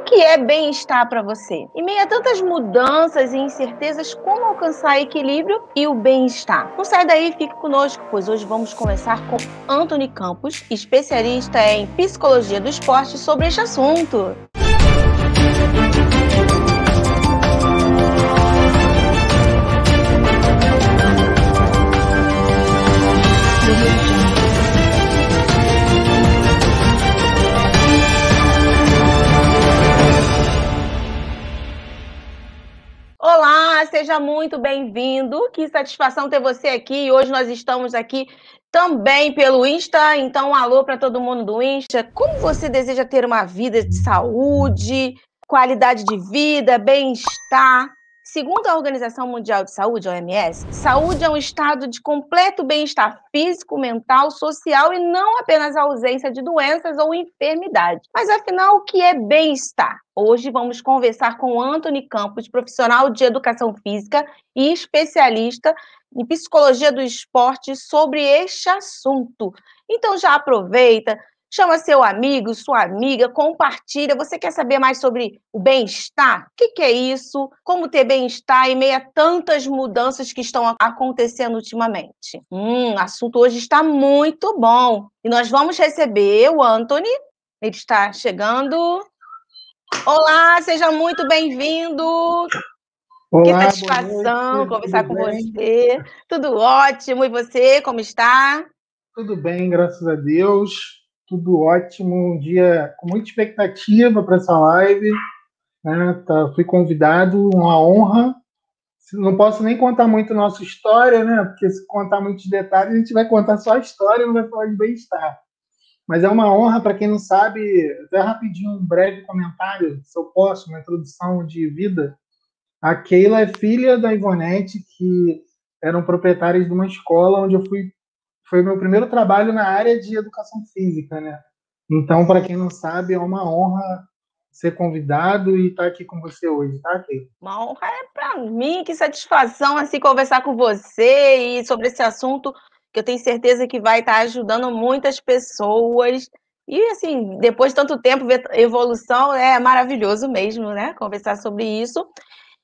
que é bem-estar para você? Em meio a tantas mudanças e incertezas, como alcançar equilíbrio e o bem-estar? Não sai daí, fique conosco, pois hoje vamos conversar com Antony Campos, especialista em psicologia do esporte, sobre este assunto. Olá, seja muito bem-vindo. Que satisfação ter você aqui. Hoje nós estamos aqui também pelo Insta, então alô para todo mundo do Insta. Como você deseja ter uma vida de saúde, qualidade de vida, bem-estar? Segundo a Organização Mundial de Saúde, a OMS, saúde é um estado de completo bem-estar físico, mental, social e não apenas a ausência de doenças ou enfermidades. Mas afinal, o que é bem-estar? Hoje vamos conversar com Antony Campos, profissional de educação física e especialista em psicologia do esporte, sobre este assunto. Então já aproveita, chama seu amigo, sua amiga, compartilha. Você quer saber mais sobre o bem-estar? O que é isso? Como ter bem-estar em meio a tantas mudanças que estão acontecendo ultimamente? O assunto hoje está muito bom. E nós vamos receber o Antony. Ele está chegando. Olá, seja muito bem-vindo. Que Olá, satisfação conversar com você. Tudo ótimo. E você, como está? Tudo bem, graças a Deus. Tudo ótimo. Um dia com muita expectativa para essa live. Né? Fui convidado, uma honra. Não posso nem contar muito nossa história, né? Porque se contar muitos detalhes, a gente vai contar só a história e não vai falar de bem-estar. Mas é uma honra, para quem não sabe, até rapidinho, um breve comentário, se eu posso, uma introdução de vida. A Keila é filha da Ivonete, que eram proprietários de uma escola onde foi o meu primeiro trabalho na área de educação física, né? Então, para quem não sabe, é uma honra ser convidado e estar aqui com você hoje, tá, Keila? Uma honra é para mim, que satisfação assim conversar com você e sobre esse assunto que eu tenho certeza que vai estar ajudando muitas pessoas. E assim, depois de tanto tempo ver evolução, é maravilhoso mesmo, né? Conversar sobre isso.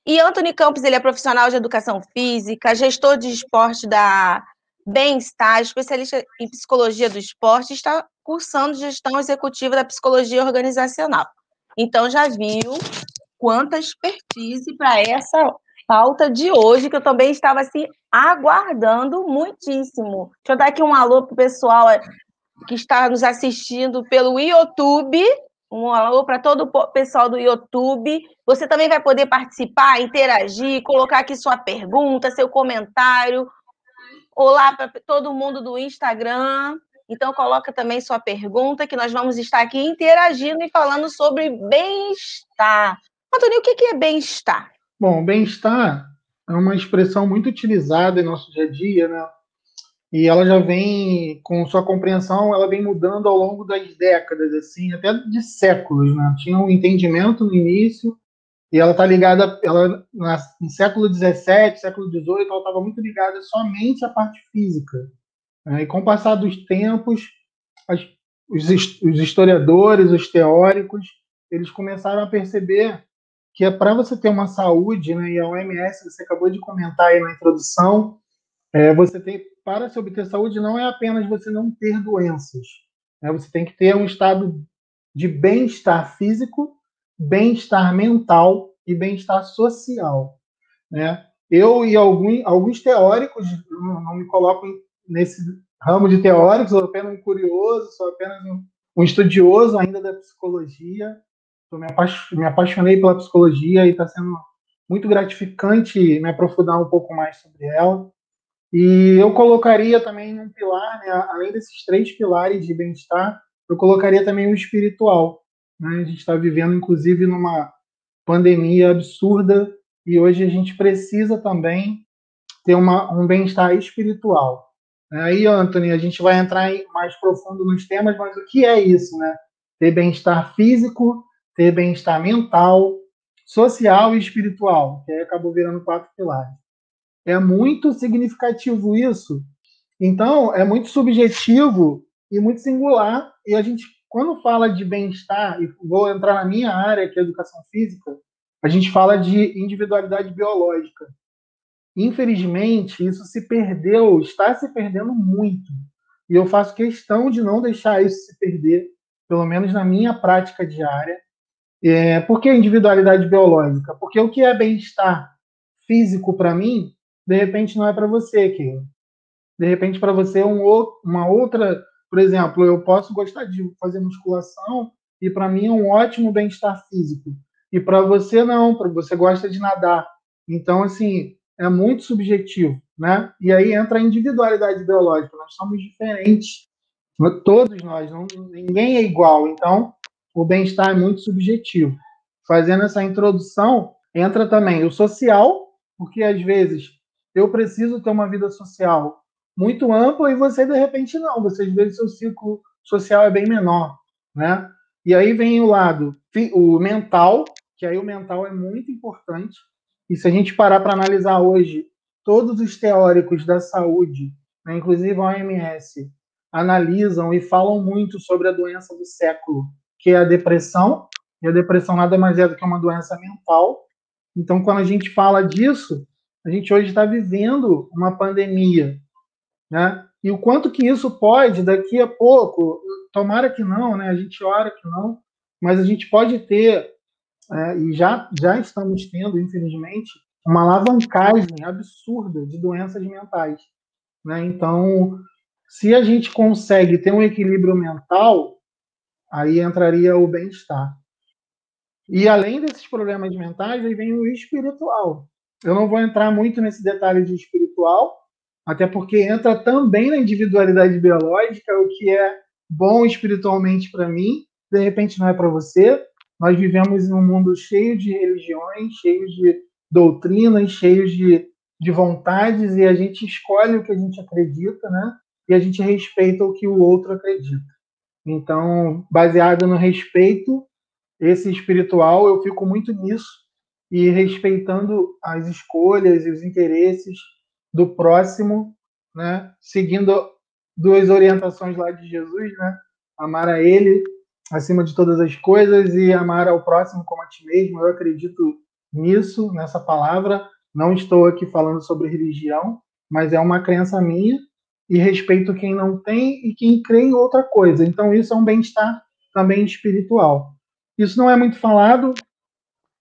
E Antony Campos, ele é profissional de educação física, gestor de esporte da Bem-Estar, especialista em psicologia do esporte, e está cursando gestão executiva da psicologia organizacional. Então já viu quanta expertise para essa pauta de hoje, que eu também estava assim aguardando muitíssimo. Deixa eu dar aqui um alô para o pessoal que está nos assistindo pelo YouTube. Um alô para todo o pessoal do YouTube. Você também vai poder participar, interagir, colocar aqui sua pergunta, seu comentário. Olá para todo mundo do Instagram. Então, coloca também sua pergunta, que nós vamos estar aqui interagindo e falando sobre bem-estar. Antônio, o que é bem-estar? Bom, bem-estar é uma expressão muito utilizada em nosso dia a dia, né? E ela já vem, com sua compreensão, ela vem mudando ao longo das décadas, assim, até de séculos, né? Tinha um entendimento no início, e ela está ligada, no século XVII, século XVIII, ela estava muito ligada somente à parte física. Né? E com o passar dos tempos, os historiadores, os teóricos, eles começaram a perceber que é para você ter uma saúde, né? E a OMS, você acabou de comentar aí na introdução, você tem, para se obter saúde, não é apenas você não ter doenças, né? Você tem que ter um estado de bem-estar físico, bem-estar mental e bem-estar social, né? Eu e alguns teóricos, não me coloco nesse ramo de teóricos, sou apenas um curioso, sou apenas um estudioso ainda da psicologia. Me apaixonei pela psicologia e está sendo muito gratificante me aprofundar um pouco mais sobre ela. E eu colocaria também um pilar, né, além desses 3 pilares de bem-estar, eu colocaria também o espiritual. Né? A gente está vivendo, inclusive, numa pandemia absurda e hoje a gente precisa também ter um bem-estar espiritual. Aí, Antony, a gente vai entrar mais profundo nos temas, mas o que é isso, né? Ter bem-estar físico, ter bem-estar mental, social e espiritual, que aí acabou virando 4 pilares. É muito significativo isso. Então, é muito subjetivo e muito singular, e a gente quando fala de bem-estar, e vou entrar na minha área, que é educação física, a gente fala de individualidade biológica. Infelizmente, isso se perdeu, está se perdendo muito. E eu faço questão de não deixar isso se perder, pelo menos na minha prática diária. Por que individualidade biológica? Porque o que é bem-estar físico para mim, de repente não é para você, Keila. De repente, para você, uma outra. Por exemplo, eu posso gostar de fazer musculação e para mim é um ótimo bem-estar físico. E para você, não, para você gosta de nadar. Então, assim, é muito subjetivo, né? E aí entra a individualidade biológica. Nós somos diferentes, todos nós, ninguém é igual. Então, o bem-estar é muito subjetivo. Fazendo essa introdução, entra também o social, porque às vezes eu preciso ter uma vida social muito ampla e você, de repente, não. Você, às vezes, seu ciclo social é bem menor, né? E aí vem o lado, o mental, que aí o mental é muito importante. E se a gente parar para analisar hoje, todos os teóricos da saúde, né, inclusive a OMS, analisam e falam muito sobre a doença do século, que é a depressão. E a depressão nada mais é do que uma doença mental. Então, quando a gente fala disso, a gente hoje está vivendo uma pandemia, né? E o quanto que isso pode, daqui a pouco, tomara que não, né? A gente ora que não, mas a gente pode ter, e já estamos tendo, infelizmente, uma alavancagem absurda de doenças mentais, né? Então, se a gente consegue ter um equilíbrio mental, aí entraria o bem-estar. E além desses problemas mentais, aí vem o espiritual. Eu não vou entrar muito nesse detalhe de espiritual, até porque entra também na individualidade biológica, o que é bom espiritualmente para mim, de repente não é para você. Nós vivemos em um mundo cheio de religiões, cheio de doutrinas, cheio de vontades, e a gente escolhe o que a gente acredita, né? E a gente respeita o que o outro acredita. Então, baseado no respeito, esse espiritual, eu fico muito nisso e respeitando as escolhas e os interesses do próximo, né? Seguindo duas orientações lá de Jesus, né? Amar a Ele acima de todas as coisas e amar ao próximo como a ti mesmo. Eu acredito nisso, nessa palavra. Não estou aqui falando sobre religião, mas é uma crença minha e respeito quem não tem e quem crê em outra coisa. Então isso é um bem-estar também espiritual. Isso não é muito falado,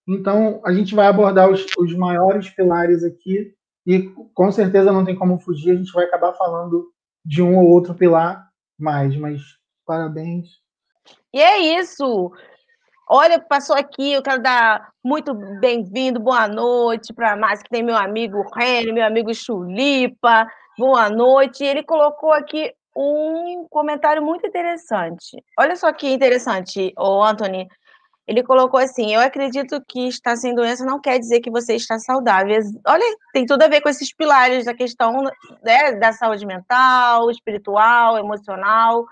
então a gente vai abordar os maiores pilares aqui e com certeza não tem como fugir, a gente vai acabar falando de um ou outro pilar mais, mas parabéns. E é isso. Olha, passou aqui, eu quero dar muito bem-vindo, boa noite para a Márcia, que tem meu amigo Reni, meu amigo Chulipa, boa noite. Ele colocou aqui um comentário muito interessante. Olha só que interessante, o Anthony. Ele colocou assim: eu acredito que estar sem doença não quer dizer que você está saudável. Olha, tem tudo a ver com esses pilares da questão, né, da saúde mental, espiritual, emocional.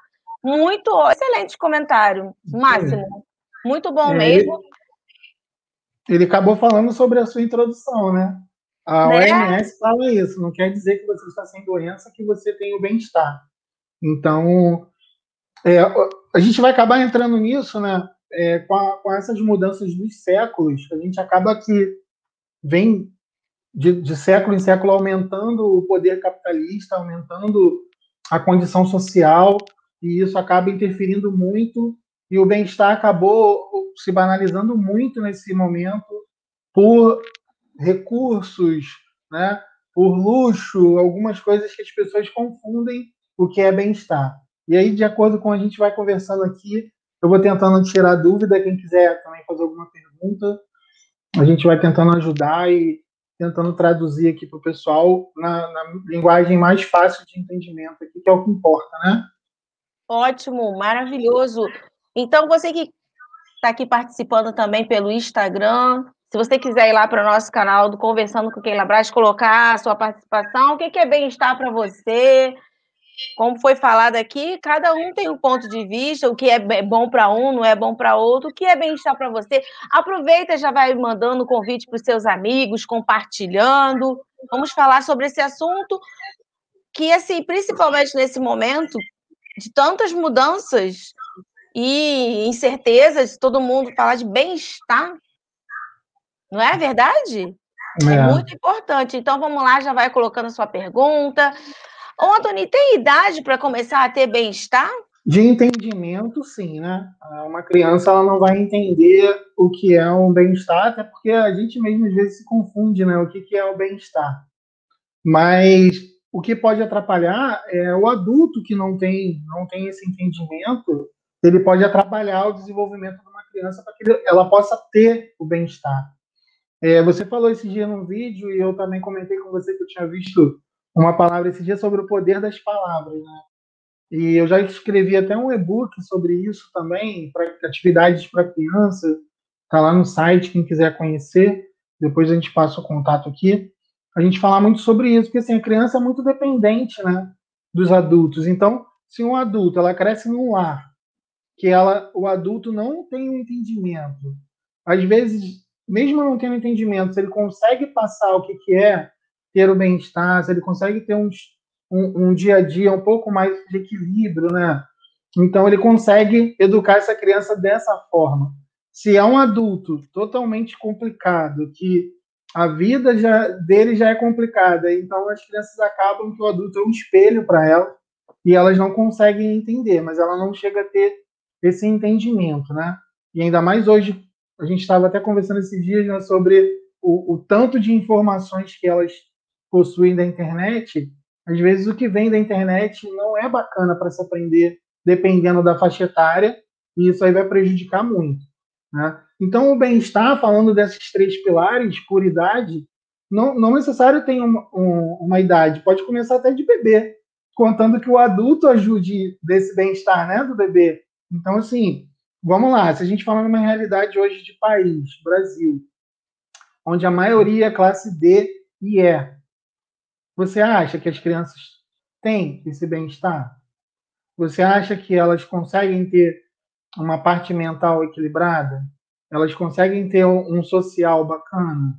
Muito excelente comentário, Máximo. Muito bom mesmo. Ele acabou falando sobre a sua introdução, né? A Né? OMS fala isso, não quer dizer que você está sem doença que você tem o bem-estar. Então, a gente vai acabar entrando nisso, né? Com essas mudanças dos séculos, a gente acaba que vem de século em século aumentando o poder capitalista, aumentando a condição social, e isso acaba interferindo muito, e o bem-estar acabou se banalizando muito nesse momento por recursos, né? Por luxo, algumas coisas que as pessoas confundem o que é bem-estar. E aí, de acordo com a gente vai conversando aqui, eu vou tentando tirar dúvida, quem quiser também fazer alguma pergunta, a gente vai tentando ajudar e tentando traduzir aqui para o pessoal na linguagem mais fácil de entendimento aqui, que é o que importa, né? Ótimo, maravilhoso. Então, você que está aqui participando também pelo Instagram, se você quiser ir lá para o nosso canal do Conversando com Keila Braz, colocar a sua participação, o que é bem-estar para você? Como foi falado aqui, cada um tem um ponto de vista, o que é bom para um, não é bom para outro, o que é bem-estar para você. Aproveita e já vai mandando convite para os seus amigos, compartilhando. Vamos falar sobre esse assunto que, assim, principalmente nesse momento de tantas mudanças e incertezas, todo mundo falar de bem-estar, não é verdade? É muito importante. Então, vamos lá, já vai colocando a sua pergunta. Ô, Antony, tem idade para começar a ter bem-estar? De entendimento, sim, né? Uma criança ela não vai entender o que é um bem-estar, até porque a gente mesmo às vezes se confunde, né? O que é o bem-estar. Mas o que pode atrapalhar é o adulto que não tem esse entendimento, ele pode atrapalhar o desenvolvimento de uma criança para que ela possa ter o bem-estar. Você falou esse dia num vídeo e eu também comentei com você que eu tinha visto uma palavra esse dia sobre o poder das palavras, né? E eu já escrevi até um e-book sobre isso também, para atividades para criança. Está lá no site, quem quiser conhecer. Depois a gente passa o contato aqui. A gente fala muito sobre isso, porque assim, a criança é muito dependente, né, dos adultos. Então, se um adulto ela cresce num lar que o adulto não tem um entendimento, às vezes, mesmo não tendo entendimento, se ele consegue passar o que é ter o bem-estar, se ele consegue ter um dia a dia um pouco mais de equilíbrio, né? Então ele consegue educar essa criança dessa forma. Se é um adulto totalmente complicado, que a vida dele já é complicada, então as crianças acabam que o adulto é um espelho para elas e elas não conseguem entender, mas ela não chega a ter esse entendimento, né? E ainda mais hoje, a gente estava até conversando esses dias, né, sobre o tanto de informações que elas possuem da internet. Às vezes o que vem da internet não é bacana para se aprender, dependendo da faixa etária, e isso aí vai prejudicar muito, né? Então, o bem-estar, falando desses três pilares, por idade, não necessário ter uma idade, pode começar até de bebê, contando que o adulto ajude desse bem-estar, né, do bebê. Então, assim, vamos lá, se a gente falar numa realidade hoje de país, Brasil, onde a maioria é classe D e E, você acha que as crianças têm esse bem-estar? Você acha que elas conseguem ter uma parte mental equilibrada? Elas conseguem ter um social bacana?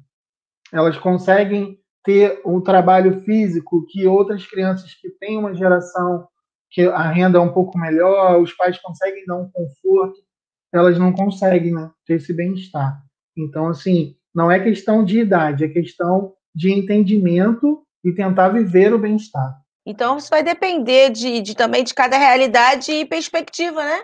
Elas conseguem ter um trabalho físico que outras crianças que têm uma geração que a renda é um pouco melhor, os pais conseguem dar um conforto, elas não conseguem, né, ter esse bem-estar. Então, assim, não é questão de idade, é questão de entendimento e tentar viver o bem-estar. Então, isso vai depender também de cada realidade e perspectiva, né?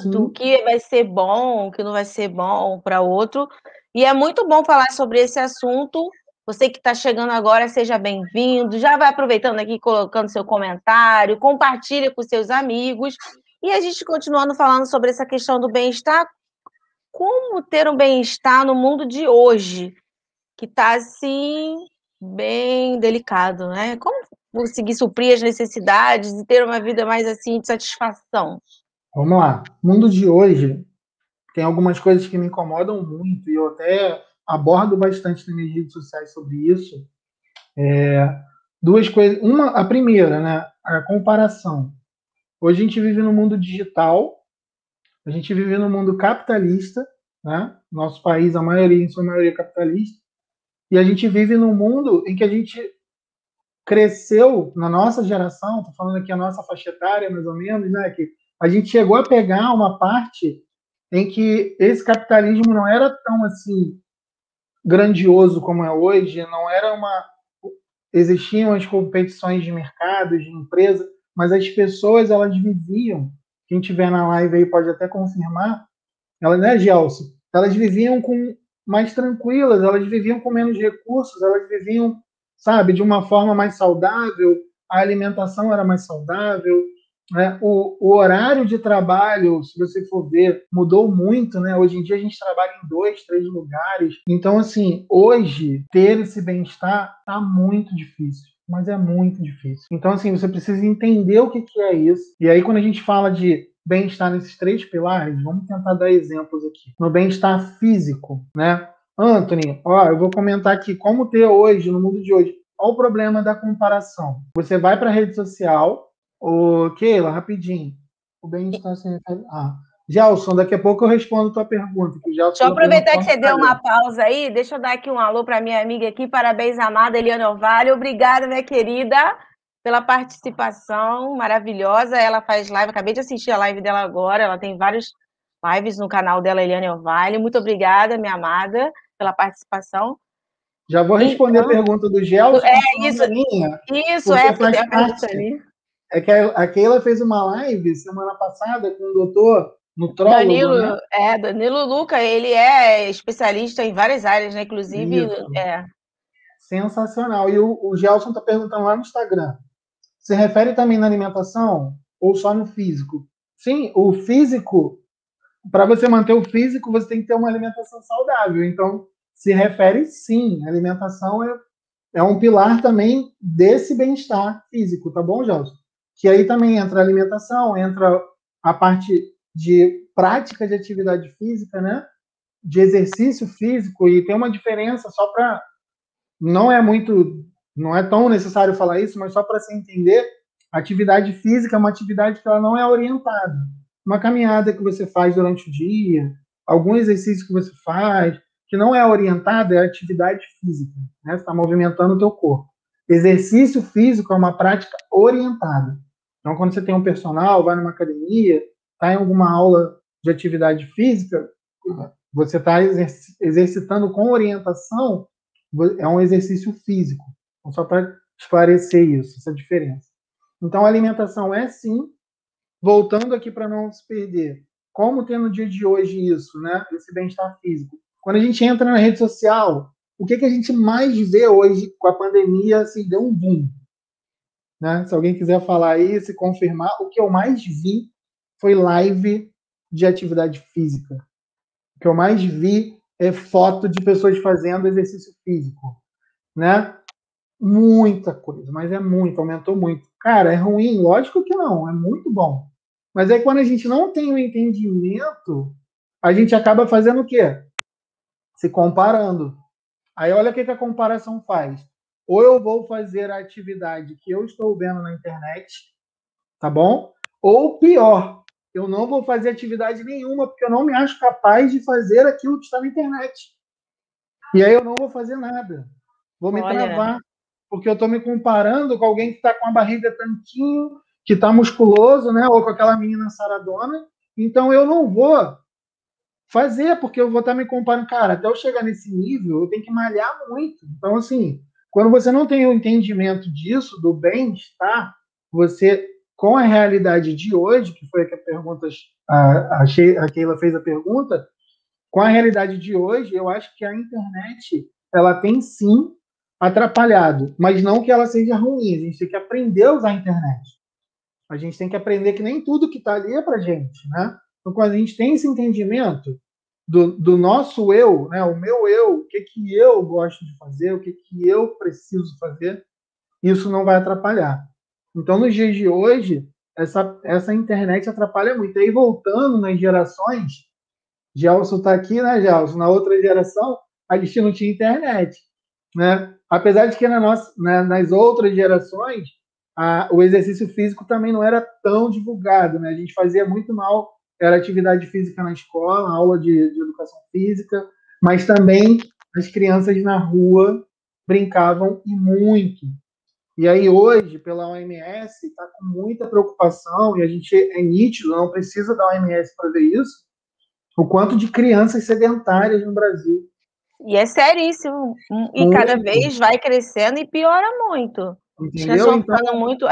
Do Sim. que vai ser bom, o que não vai ser bom para outro. E é muito bom falar sobre esse assunto. Você que está chegando agora, seja bem-vindo. Já vai aproveitando aqui, colocando seu comentário, compartilha com seus amigos. E a gente continuando falando sobre essa questão do bem-estar. Como ter um bem-estar no mundo de hoje, que está assim, bem delicado, né? Como conseguir suprir as necessidades e ter uma vida mais assim de satisfação? Vamos lá. O mundo de hoje tem algumas coisas que me incomodam muito e eu até abordo bastante nas minhas redes sociais sobre isso. Duas coisas. A primeira, né? A comparação. Hoje a gente vive no mundo digital, a gente vive no mundo capitalista, né? Nosso país, a maioria, em sua maioria, é capitalista, e a gente vive num mundo em que a gente cresceu na nossa geração, estou falando aqui a nossa faixa etária, mais ou menos, né? Que a gente chegou a pegar uma parte em que esse capitalismo não era tão assim grandioso como é hoje, não era uma existiam as competições de mercado, de empresa, mas as pessoas elas viviam. Quem tiver na live aí pode até confirmar. Elas, né, Gelson? Elas viviam mais tranquilas, elas viviam com menos recursos, elas viviam, sabe, de uma forma mais saudável. A alimentação era mais saudável, né? O horário de trabalho, se você for ver, mudou muito, né? Hoje em dia a gente trabalha em 2, 3 lugares. Então, assim, hoje ter esse bem-estar tá muito difícil. Mas é muito difícil. Então, assim, você precisa entender o que é isso. E aí, quando a gente fala de bem-estar nesses três pilares, vamos tentar dar exemplos aqui. No bem-estar físico, né? Anthony, ó, eu vou comentar aqui como ter hoje, no mundo de hoje. Olha o problema da comparação. Você vai para a rede social, ô, Keila, rapidinho. O bem-estar sem. Gelson, daqui a pouco eu respondo a tua pergunta. Que o Gelson Deixa eu já aproveitar perguntou que uma você deu coisa. uma pausa aí, deixa eu dar aqui um alô para minha amiga aqui, parabéns, amada Eliana Orvalho, obrigada, minha querida, pela participação maravilhosa. Ela faz live, acabei de assistir a live dela agora, ela tem várias lives no canal dela, Eliane Orvalho. Muito obrigada, minha amada, pela participação. Já vou responder a Então, pergunta do Gelson, continuando isso, a minha, porque porque tem faz a pergunta parte. ali. É que a Keila fez uma live semana passada com o doutor nutrólogo, né? Danilo Luca, ele é especialista em várias áreas, né? Inclusive, Isso. Sensacional. E o Gelson está perguntando lá no Instagram. Se refere também na alimentação ou só no físico? Sim, o físico, para você manter o físico, você tem que ter uma alimentação saudável. Então, se refere sim. A alimentação é um pilar também desse bem-estar físico, tá bom, Gelson? Que aí também entra a alimentação, entra a parte de prática de atividade física, né? De exercício físico, e tem uma diferença só para. Não é tão necessário falar isso, mas só para se entender, atividade física é uma atividade que ela não é orientada. Uma caminhada que você faz durante o dia, algum exercício que você faz, que não é orientada, é atividade física, né? Você está movimentando o teu corpo. Exercício físico é uma prática orientada. Então, quando você tem um personal, vai numa academia, está em alguma aula de atividade física, você está exercitando com orientação, é um exercício físico. Então, só para esclarecer isso, essa diferença. Então, a alimentação é sim, voltando aqui para não se perder, como tem no dia de hoje isso, né? Esse bem-estar físico. Quando a gente entra na rede social, o que a gente mais vê hoje com a pandemia, assim, deu um boom. Né? Se alguém quiser falar aí, se confirmar, o que eu mais vi foi live de atividade física. O que eu mais vi é foto de pessoas fazendo exercício físico, né? Muita coisa, mas é muito, aumentou muito. Cara, é ruim? Lógico que não, é muito bom. Mas aí quando a gente não tem o entendimento, a gente acaba fazendo o quê? Se comparando. Aí olha o que a comparação faz. Ou eu vou fazer a atividade que eu estou vendo na internet, tá bom? Ou pior, eu não vou fazer atividade nenhuma porque eu não me acho capaz de fazer aquilo que está na internet. E aí eu não vou fazer nada. Vou me travar, porque eu estou me comparando com alguém que está com a barriga tanquinho, que está musculoso, né? Ou com aquela menina saradona. Então eu não vou fazer, porque eu vou estar me comparando. Cara, até eu chegar nesse nível, eu tenho que malhar muito. Então, assim, quando você não tem o entendimento disso, do bem-estar, você, com a realidade de hoje, que foi a que a Keila fez a pergunta, com a realidade de hoje, eu acho que a internet, ela tem sim atrapalhado, mas não que ela seja ruim. A gente tem que aprender a usar a internet. A gente tem que aprender que nem tudo que está ali é para gente, né? Então, quando a gente tem esse entendimento do nosso eu, né? O meu eu, o que eu gosto de fazer, o que eu preciso fazer, isso não vai atrapalhar. Então, nos dias de hoje, essa internet atrapalha muito. E aí, voltando nas gerações, Gelson está aqui, né, Gelson? Na outra geração, a gente não tinha internet, né? Apesar de que nas outras gerações, o exercício físico também não era tão divulgado, né? A gente fazia muito mal, era atividade física na escola, aula de educação física, mas também as crianças na rua brincavam e muito. E aí hoje, pela OMS, está com muita preocupação, e a gente é nítido, não precisa da OMS para ver isso, o quanto de crianças sedentárias no Brasil. E é seríssimo. E cada vez vai crescendo e piora muito. As crianças Entendeu? vão Então, ficando muito.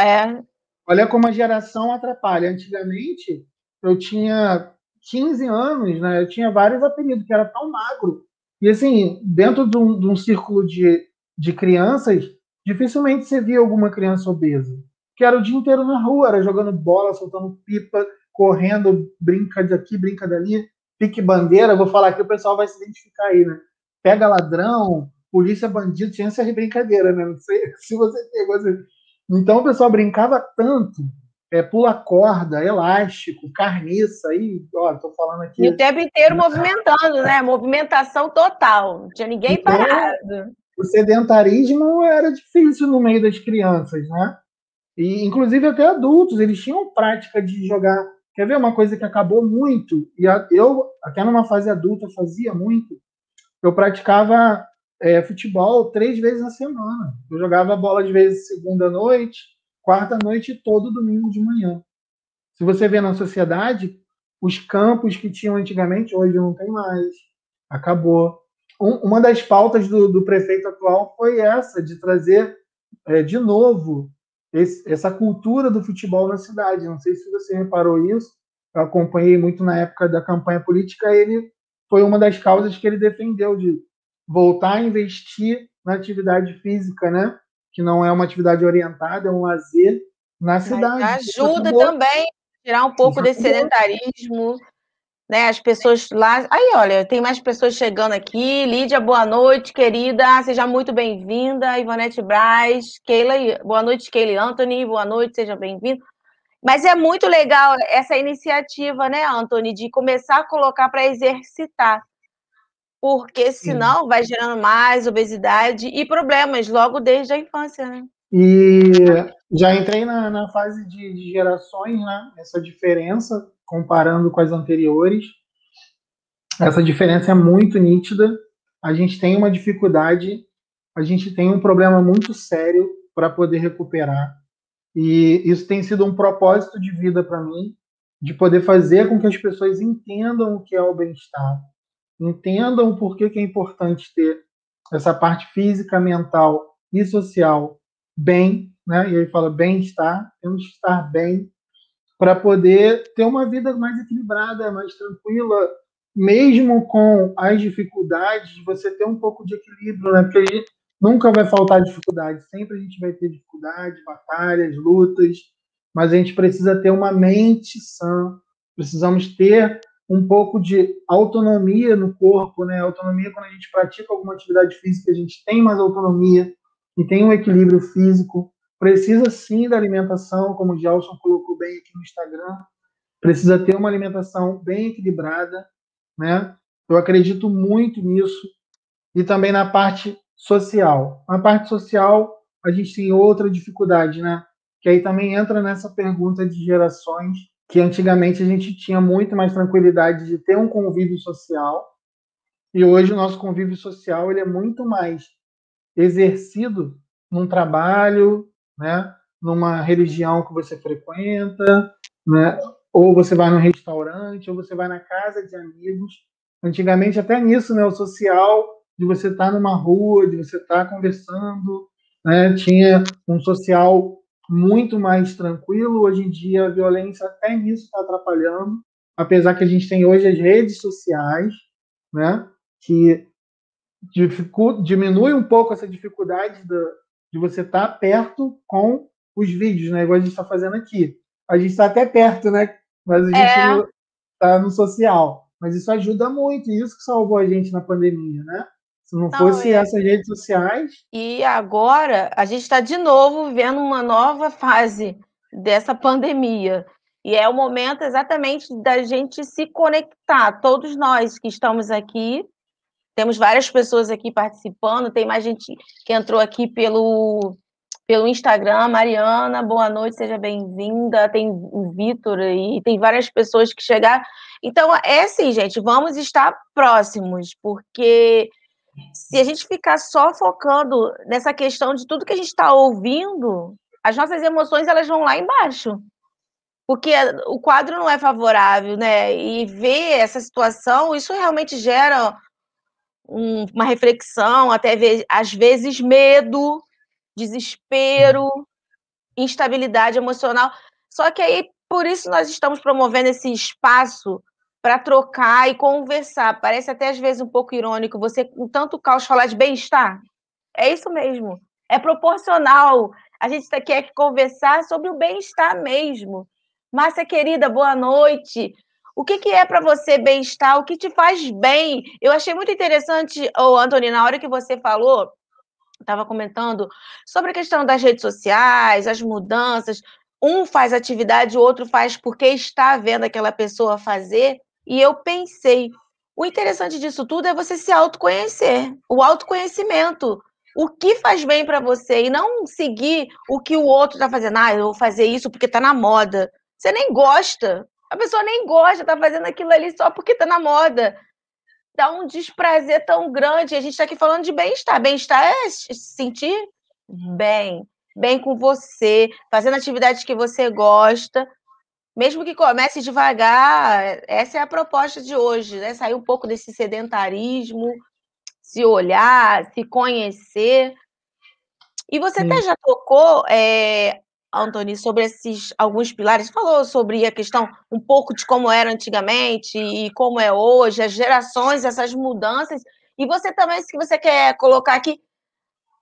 olha como a geração atrapalha. Antigamente, eu tinha 15 anos, né? Eu tinha vários apelidos, que era tão magro. E assim, dentro de um círculo de crianças, dificilmente você via alguma criança obesa. Que era o dia inteiro na rua, era jogando bola, soltando pipa, correndo, brinca daqui, brinca dali, pique bandeira. Vou falar aqui, o pessoal vai se identificar aí, né? Pega ladrão, polícia bandido, tinha essa brincadeira, né? Não sei se você pegou. Então o pessoal brincava tanto, pula corda, elástico, carniça, aí, ó, tô falando aqui. E o tempo inteiro movimentando, né? Movimentação total. Não tinha ninguém Então, parado. o sedentarismo era difícil no meio das crianças, né? E, inclusive, até adultos, eles tinham prática de jogar. Quer ver uma coisa que acabou muito? E eu, até numa fase adulta, fazia muito. Eu praticava futebol 3 vezes na semana. Eu jogava bola, às vezes, segunda à noite, quarta à noite e todo domingo de manhã. Se você vê na sociedade, os campos que tinham antigamente, hoje não tem mais. Acabou. Uma das pautas do prefeito atual foi essa, de trazer de novo essa cultura do futebol na cidade. Não sei se você reparou isso, eu acompanhei muito na época da campanha política, ele foi uma das causas que ele defendeu, de voltar a investir na atividade física, né? Que não é uma atividade orientada, é um lazer na Mas cidade. Isso ajuda acabou. também a tirar um pouco Isso desse acabou. sedentarismo, né? As pessoas lá. Aí, olha, tem mais pessoas chegando aqui. Lídia, boa noite, querida. Seja muito bem-vinda. Ivonete Braz, Keila, boa noite, Keila Anthony, boa noite, seja bem-vindo. Mas é muito legal essa iniciativa, né, Anthony, de começar a colocar para exercitar, porque Sim. senão vai gerando mais obesidade e problemas logo desde a infância, né? E já entrei na fase de gerações, né? Essa diferença, comparando com as anteriores, essa diferença é muito nítida. A gente tem uma dificuldade, a gente tem um problema muito sério para poder recuperar. E isso tem sido um propósito de vida para mim, de poder fazer com que as pessoas entendam o que é o bem-estar, entendam por que é importante ter essa parte física, mental e social bem, né? E aí fala bem-estar, temos que estar bem para poder ter uma vida mais equilibrada, mais tranquila, mesmo com as dificuldades, você ter um pouco de equilíbrio, né? Porque a gente nunca vai faltar dificuldade, sempre a gente vai ter dificuldade, batalhas, lutas, mas a gente precisa ter uma mente sã, precisamos ter um pouco de autonomia no corpo, né? Autonomia quando a gente pratica alguma atividade física, a gente tem mais autonomia e tem um equilíbrio físico. Precisa sim da alimentação, como o Gelson colocou bem aqui no Instagram, precisa ter uma alimentação bem equilibrada, né? Eu acredito muito nisso. E também na parte social. Na parte social, a gente tem outra dificuldade, né? Que aí também entra nessa pergunta de gerações, que antigamente a gente tinha muito mais tranquilidade de ter um convívio social, e hoje o nosso convívio social ele é muito mais exercido num trabalho, né? Numa religião que você frequenta, né? Ou você vai num restaurante, ou você vai na casa de amigos. Antigamente, até nisso, né? O social, de você estar numa rua, de você estar conversando, né? Tinha um social muito mais tranquilo. Hoje em dia, a violência até nisso está atrapalhando, apesar que a gente tem hoje as redes sociais, né? Que diminui um pouco essa dificuldade de você estar perto com os vídeos, né? Igual a gente está fazendo aqui. A gente está até perto, né? Mas a gente É, não está no social. Mas isso ajuda muito, e isso que salvou a gente na pandemia, né? Se não não, fosse é. essas redes sociais. E agora a gente está de novo vivendo uma nova fase dessa pandemia. E é o momento exatamente da gente se conectar, todos nós que estamos aqui. Temos várias pessoas aqui participando, tem mais gente que entrou aqui pelo Instagram. Mariana, boa noite, seja bem-vinda. Tem o Vitor aí, tem várias pessoas que chegaram. Então, é assim, gente, vamos estar próximos, porque se a gente ficar só focando nessa questão de tudo que a gente está ouvindo, as nossas emoções elas vão lá embaixo. Porque o quadro não é favorável, né? E ver essa situação, isso realmente gera uma reflexão, até às vezes medo, desespero, instabilidade emocional. Só que aí, por isso, nós estamos promovendo esse espaço para trocar e conversar. Parece até às vezes um pouco irônico você, com tanto caos, falar de bem-estar. É isso mesmo. É proporcional. A gente quer aqui conversar sobre o bem-estar mesmo. Márcia querida, boa noite. O que é para você bem-estar? O que te faz bem? Eu achei muito interessante, Antônio, na hora que você falou, estava comentando sobre a questão das redes sociais, as mudanças. Um faz atividade, o outro faz porque está vendo aquela pessoa fazer. E eu pensei, o interessante disso tudo é você se autoconhecer, o autoconhecimento. O que faz bem para você e não seguir o que o outro está fazendo. Ah, eu vou fazer isso porque está na moda. Você nem gosta. A pessoa nem gosta, está fazendo aquilo ali só porque está na moda. Dá um desprazer tão grande. A gente está aqui falando de bem-estar. Bem-estar é se sentir bem. bem com você, fazendo atividades que você gosta, mesmo que comece devagar. Essa é a proposta de hoje, né? Sair um pouco desse sedentarismo, se olhar, se conhecer. E você até Sim, já tocou, Antony, sobre esses alguns pilares, falou sobre a questão um pouco de como era antigamente e como é hoje, as gerações, essas mudanças. E você também, se você quer colocar aqui,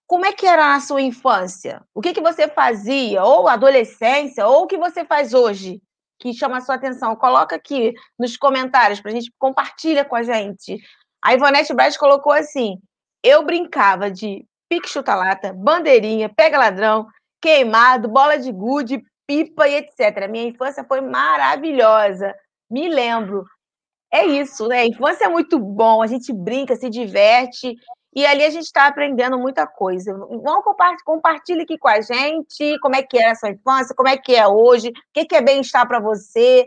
como é que era na sua infância? O que você fazia, ou adolescência, ou o que você faz hoje, que chama a sua atenção? Coloca aqui nos comentários para a gente, compartilha com a gente. A Ivonete Braz colocou assim: eu brincava de pique-chuta-lata, bandeirinha, pega-ladrão, queimado, bola de gude, pipa e etc. Minha infância foi maravilhosa. Me lembro. É isso, né? A infância é muito bom, a gente brinca, se diverte, e ali a gente está aprendendo muita coisa. Vamos compartilhe aqui com a gente como é que era a sua infância, como é que é hoje, o que é bem-estar para você,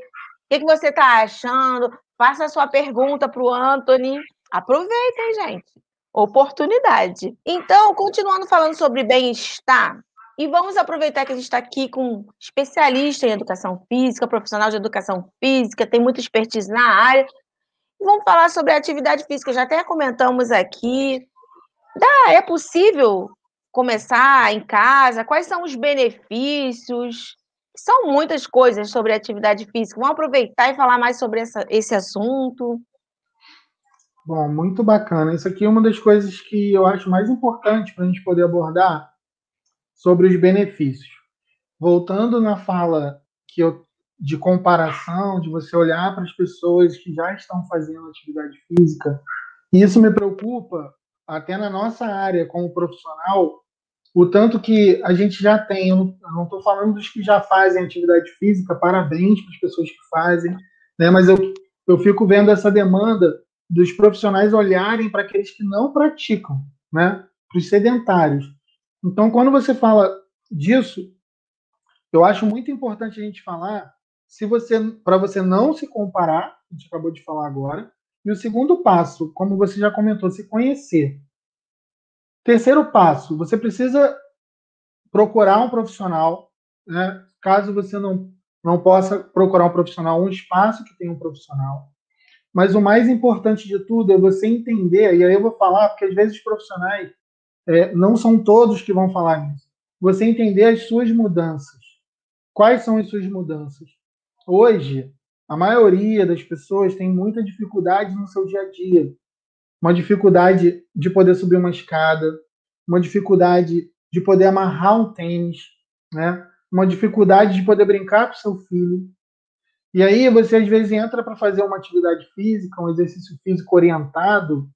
o que você está achando. Faça a sua pergunta para o Antony. Aproveitem, gente. Oportunidade. Então, continuando falando sobre bem-estar, e vamos aproveitar que a gente está aqui com um especialista em educação física, profissional de educação física, tem muita expertise na área. Vamos falar sobre a atividade física, já até comentamos aqui. É possível começar em casa? Quais são os benefícios? São muitas coisas sobre a atividade física. Vamos aproveitar e falar mais sobre esse assunto. bom, muito bacana. Isso aqui é uma das coisas que eu acho mais importante para a gente poder abordar sobre os benefícios. Voltando na fala que eu, de comparação, de você olhar para as pessoas que já estão fazendo atividade física, e isso me preocupa até na nossa área como profissional, o tanto que a gente já tem. Eu não estou falando dos que já fazem atividade física, parabéns para as pessoas que fazem, né? Mas eu fico vendo essa demanda dos profissionais olharem para aqueles que não praticam, né? Para os sedentários. Então, quando você fala disso, eu acho muito importante a gente falar se você para você não se comparar, a gente acabou de falar agora, e o segundo passo, como você já comentou, se conhecer. Terceiro passo, você precisa procurar um profissional, né? Caso você não possa procurar um profissional, um espaço que tenha um profissional. Mas o mais importante de tudo é você entender, e aí eu vou falar, porque às vezes os profissionais não são todos que vão falar nisso. Você entender as suas mudanças. Quais são as suas mudanças? Hoje, a maioria das pessoas tem muita dificuldade no seu dia a dia. Uma dificuldade de poder subir uma escada, uma dificuldade de poder amarrar um tênis, né? Uma dificuldade de poder brincar com seu filho. E aí você às vezes entra para fazer uma atividade física, um exercício físico orientado,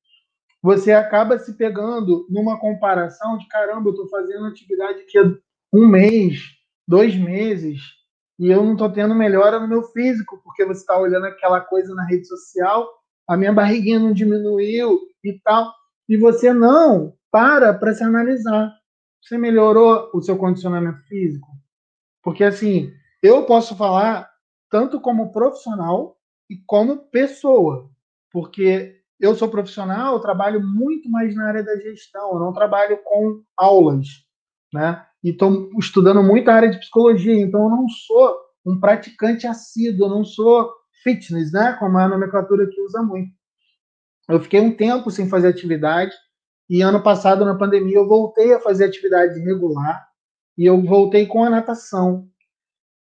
você acaba se pegando numa comparação de caramba, eu estou fazendo atividade aqui há um mês, 2 meses, e eu não estou tendo melhora no meu físico, porque você está olhando aquela coisa na rede social, a minha barriguinha não diminuiu e tal, e você não para se analisar. Você melhorou o seu condicionamento físico? Porque assim, eu posso falar tanto como profissional e como pessoa, porque eu sou profissional, eu trabalho muito mais na área da gestão, eu não trabalho com aulas, né? E estou estudando muito a área de psicologia, então eu não sou um praticante assíduo, eu não sou fitness, né? Como é a nomenclatura que usa muito. Eu fiquei um tempo sem fazer atividade e ano passado, na pandemia, eu voltei a fazer atividade regular e eu voltei com a natação.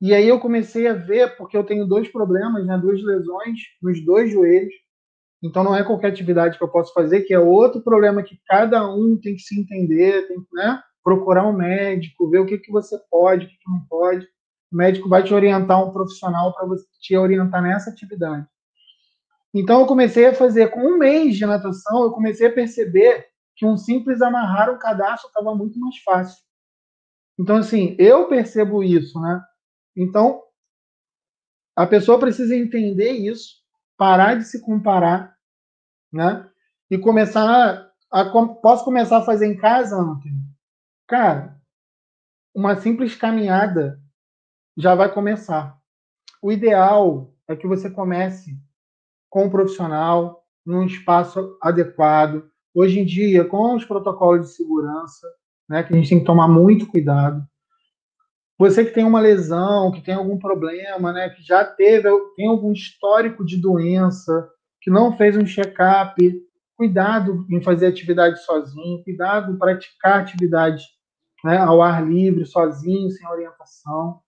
E aí eu comecei a ver, porque eu tenho dois problemas, né, duas lesões nos dois joelhos, então não é qualquer atividade que eu posso fazer, que é outro problema que cada um tem que se entender, tem que, né, procurar um médico, ver o que você pode, o que não pode. O médico vai te orientar um profissional para você te orientar nessa atividade. Então eu comecei a fazer, com um mês de natação, eu comecei a perceber que um simples amarrar um cadastro estava muito mais fácil. Então, assim, eu percebo isso, né? Então, a pessoa precisa entender isso, parar de se comparar, né? E começar posso começar a fazer em casa, Antônio? Cara, uma simples caminhada já vai começar. O ideal é que você comece com um profissional, num espaço adequado. Hoje em dia, com os protocolos de segurança, né, que a gente tem que tomar muito cuidado. Você que tem uma lesão, que tem algum problema, né, que já tem algum histórico de doença, que não fez um check-up, cuidado em fazer atividade sozinho, cuidado em praticar atividade, né, ao ar livre, sozinho, sem orientação.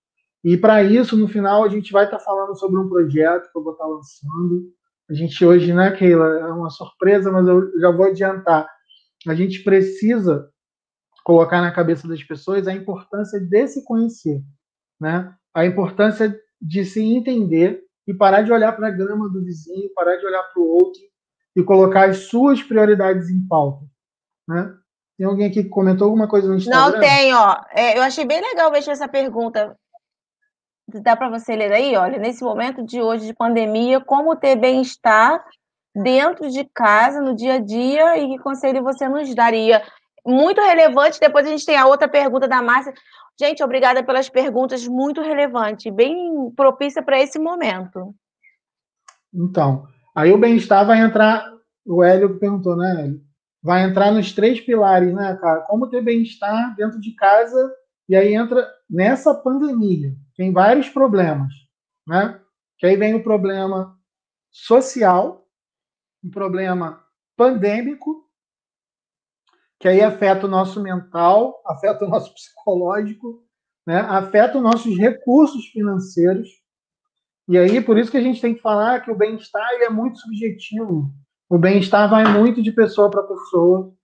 E para isso, no final, a gente vai estar falando sobre um projeto que eu vou estar lançando. A gente hoje, né, Keila, é uma surpresa, mas eu já vou adiantar. A gente precisa colocar na cabeça das pessoas a importância de se conhecer, né? A importância de se entender e parar de olhar para a grama do vizinho, parar de olhar para o outro e colocar as suas prioridades em pauta, né? Tem alguém aqui que comentou alguma coisa no Não Instagram? tem, ó. Eu achei bem legal ver essa pergunta. Dá para você ler aí, olha, nesse momento de hoje de pandemia, como ter bem-estar dentro de casa, no dia a dia, e que conselho você nos daria? Muito relevante. Depois a gente tem a outra pergunta da Márcia. Gente, obrigada pelas perguntas, muito relevante, bem propícia para esse momento. Então, aí o bem-estar vai entrar, o Hélio perguntou, né, Hélio? Vai entrar nos 3 pilares, né, cara? Como ter bem-estar dentro de casa, e aí entra nessa pandemia. Tem vários problemas, né? Que aí vem o problema social, um problema pandêmico, que aí afeta o nosso mental, afeta o nosso psicológico, né? Afeta os nossos recursos financeiros. E aí, por isso que a gente tem que falar que o bem-estar é muito subjetivo. O bem-estar vai muito de pessoa para pessoa.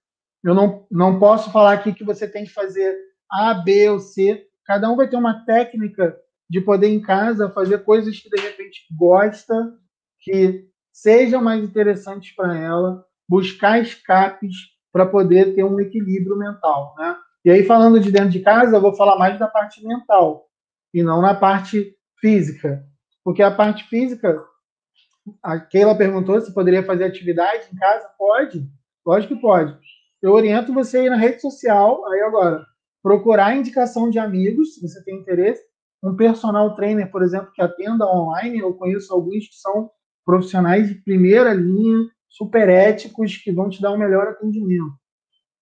Eu não posso falar aqui que você tem que fazer A, B ou C. Cada um vai ter uma técnica de poder em casa fazer coisas que de repente gosta, que sejam mais interessantes para ela, buscar escapes para poder ter um equilíbrio mental, né? E aí, falando de dentro de casa, eu vou falar mais da parte mental e não na parte física. Porque a parte física, a Keila perguntou se poderia fazer atividade em casa. Pode, lógico que pode. Eu oriento você a ir na rede social, aí agora, procurar a indicação de amigos, se você tem interesse, um personal trainer, por exemplo, que atenda online. Eu conheço alguns que são profissionais de primeira linha, super éticos, que vão te dar o melhor atendimento,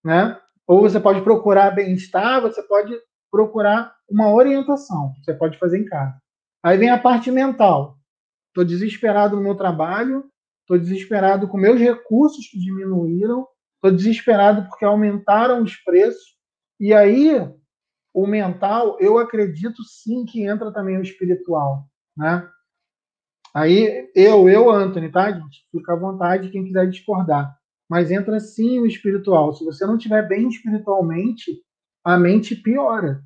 né? Ou você pode procurar bem-estar, você pode procurar uma orientação, você pode fazer em casa. Aí vem a parte mental. Estou desesperado no meu trabalho, estou desesperado com meus recursos que diminuíram, estou desesperado porque aumentaram os preços. E aí, o mental, eu acredito sim que entra também o espiritual, né? Aí, Anthony, tá, gente? Fica à vontade quem quiser discordar. Mas entra sim o espiritual. Se você não estiver bem espiritualmente, a mente piora.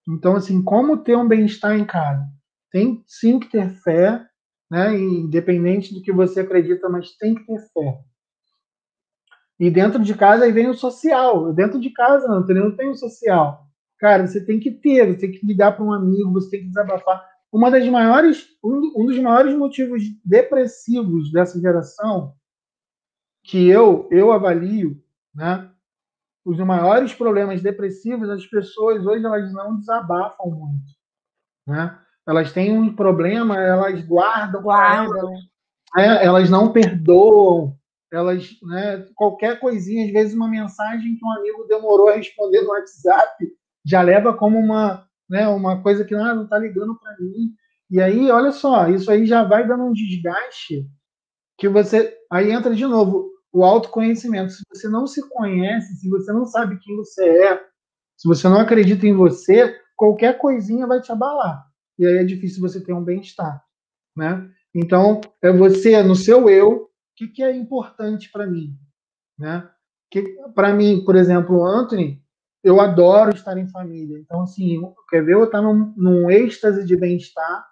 Então, assim, como ter um bem-estar em casa? Tem sim que ter fé, né? Independente do que você acredita, mas tem que ter fé. E dentro de casa aí vem o social. Dentro de casa não tem o social. Cara, você tem que ter, você tem que ligar para um amigo, você tem que desabafar. Um dos maiores motivos depressivos dessa geração, que eu avalio, né? Os maiores problemas depressivos, as pessoas hoje elas não desabafam muito, né? Elas têm um problema, elas guardam para elas, Guarda, né? né? Elas não perdoam, elas, né? Qualquer coisinha, às vezes uma mensagem que um amigo demorou a responder no WhatsApp, já leva como né, uma coisa que não está ligando para mim. E aí, olha só, isso aí já vai dando um desgaste que você. Aí entra de novo o autoconhecimento. Se você não se conhece, se você não sabe quem você é, se você não acredita em você, qualquer coisinha vai te abalar. E aí é difícil você ter um bem-estar, né? Então, é você, no seu eu, o que é importante para mim, né? Para mim, por exemplo, o Anthony, eu adoro estar em família. Então, assim, quer ver eu estar num êxtase de bem-estar,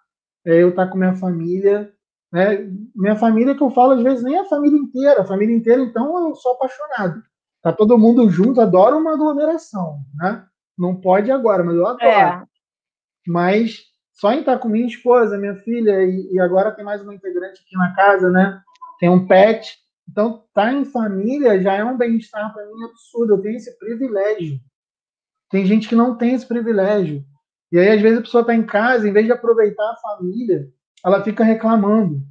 eu estar com minha família, né? Minha família que eu falo, às vezes, nem a família inteira, então, eu sou apaixonado. Tá todo mundo junto, adoro uma aglomeração, né? Não pode agora, mas eu adoro. É, Mas só em estar com minha esposa, minha filha, e agora tem mais uma integrante aqui na casa, né? Tem um pet. Então, estar em família já é um bem-estar para mim absurdo. Eu tenho esse privilégio. Tem gente que não tem esse privilégio. E aí, às vezes, a pessoa está em casa, em vez de aproveitar a família, ela fica reclamando.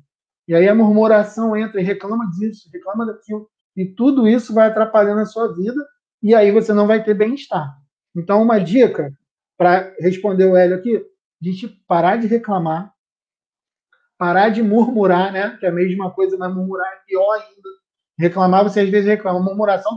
E aí a murmuração entra e reclama disso, reclama daquilo. E tudo isso vai atrapalhando a sua vida. E aí você não vai ter bem-estar. Então, uma dica para responder o Hélio aqui, a gente parar de reclamar, parar de murmurar, né? Que é a mesma coisa, mas murmurar é pior ainda. Reclamar, você às vezes reclama. Murmuração,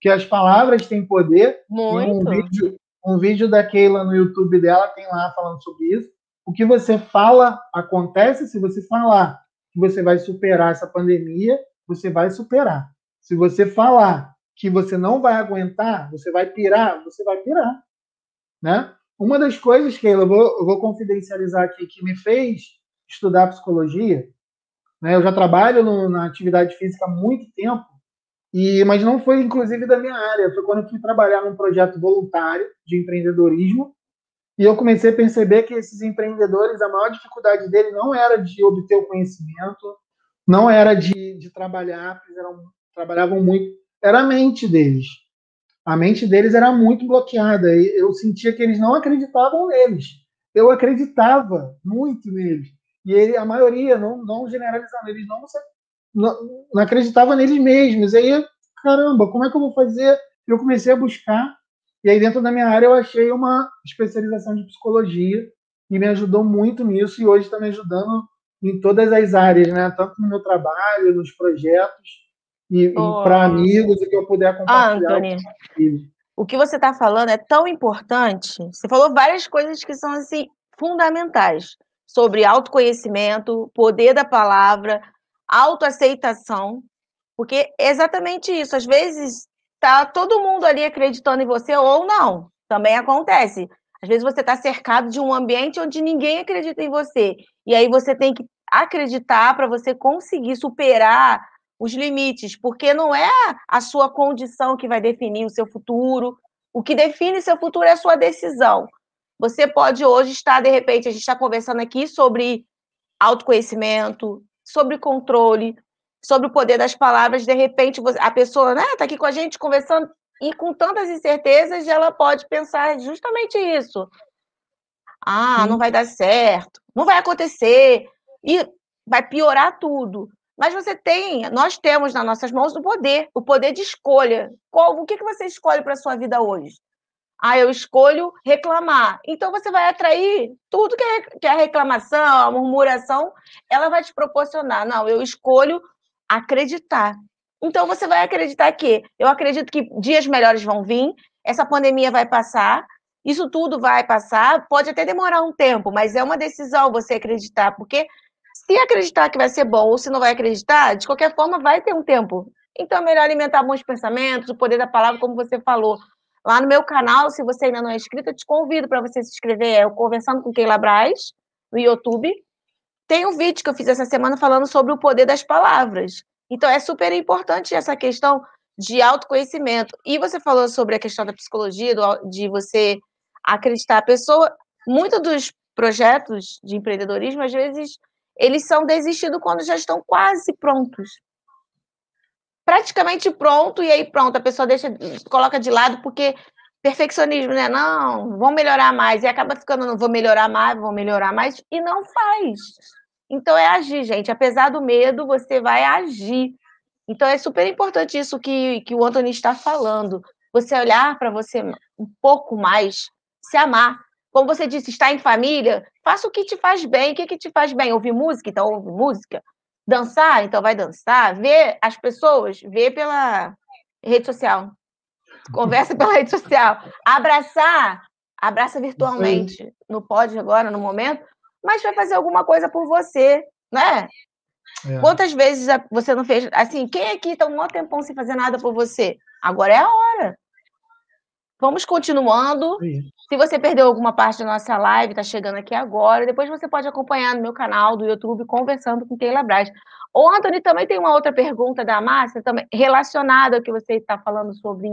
que as palavras têm poder. Tem Muito. um vídeo da Keila no YouTube dela, tem lá falando sobre isso. O que você fala acontece. Se você falar que você vai superar essa pandemia, você vai superar. Se você falar que você não vai aguentar, você vai pirar, né? Uma das coisas, Keila, eu vou confidencializar aqui, que me fez estudar psicologia, né? Eu já trabalho na atividade física há muito tempo, mas não foi, inclusive, da minha área. Foi quando eu fui trabalhar num projeto voluntário de empreendedorismo, e eu comecei a perceber que esses empreendedores, a maior dificuldade deles não era de obter o conhecimento, não era de trabalhar, trabalhavam muito, era a mente deles. A mente deles era muito bloqueada. E eu sentia que eles não acreditavam neles. Eu acreditava muito neles. A maioria, não generalizando, eles não acreditavam neles mesmos. E aí, caramba, como é que eu vou fazer? Eu comecei a buscar. E aí, dentro da minha área, eu achei uma especialização de psicologia e me ajudou muito nisso. E hoje está me ajudando em todas as áreas, né? Tanto no meu trabalho, nos projetos, e para Oh, amigos, e que eu puder compartilhar com Anthony, os filhos. o que você está falando é tão importante. Você falou várias coisas que são assim fundamentais sobre autoconhecimento, poder da palavra, autoaceitação, porque é exatamente isso. Às vezes tá todo mundo ali acreditando em você ou não. Também acontece. Às vezes você está cercado de um ambiente onde ninguém acredita em você. E aí você tem que acreditar para você conseguir superar os limites, porque não é a sua condição que vai definir o seu futuro. O que define seu futuro é a sua decisão. Você pode hoje estar, de repente, a gente está conversando aqui sobre autoconhecimento, sobre controle, sobre o poder das palavras. De repente, a pessoa está aqui com a gente conversando e com tantas incertezas, ela pode pensar justamente isso. Não Sim, vai dar certo, não vai acontecer, e vai piorar tudo. Mas nós temos nas nossas mãos o poder de escolha. O que você escolhe para a sua vida hoje? Eu escolho reclamar. Então você vai atrair tudo que é a reclamação, a murmuração, ela vai te proporcionar. Não, eu escolho acreditar. Então você vai acreditar que eu acredito que dias melhores vão vir, essa pandemia vai passar, isso tudo vai passar, pode até demorar um tempo, mas é uma decisão você acreditar, porque se acreditar que vai ser bom ou se não vai acreditar, de qualquer forma vai ter um tempo. Então é melhor alimentar bons pensamentos, o poder da palavra, como você falou. Lá no meu canal, se você ainda não é inscrito, eu te convido para você se inscrever. É o Conversando com Keila Braz, no YouTube. Tem um vídeo que eu fiz essa semana falando sobre o poder das palavras. Então, é super importante essa questão de autoconhecimento. E você falou sobre a questão da psicologia, de você acreditar a pessoa. Muitos dos projetos de empreendedorismo, às vezes, eles são desistidos quando já estão quase prontos. Praticamente pronto, e aí pronto, a pessoa coloca de lado porque perfeccionismo, né? Não, vão melhorar mais, e acaba ficando, não vou melhorar mais, e não faz. Então é agir, gente. Apesar do medo, você vai agir. Então é super importante isso que o Anthony está falando. Você olhar para você um pouco mais, se amar. Como você disse, estar em família, faça o que te faz bem. O que te faz bem? Ouvir música? Então ouve música. Dançar? Então vai dançar. Ver as pessoas? Ver pela rede social. Conversa pela rede social. Abraçar? Abraça isso aí. virtualmente. Não pode agora, no momento, mas vai fazer alguma coisa por você, né? É, Quantas vezes você não fez? Assim, quem aqui está um maior tempão sem fazer nada por você? Agora é a hora. Vamos continuando. aí. Se você perdeu alguma parte da nossa live, está chegando aqui agora, depois você pode acompanhar no meu canal do YouTube, Conversando com Keila Braz. O Anthony, também tem uma outra pergunta da Márcia, também relacionada ao que você está falando sobre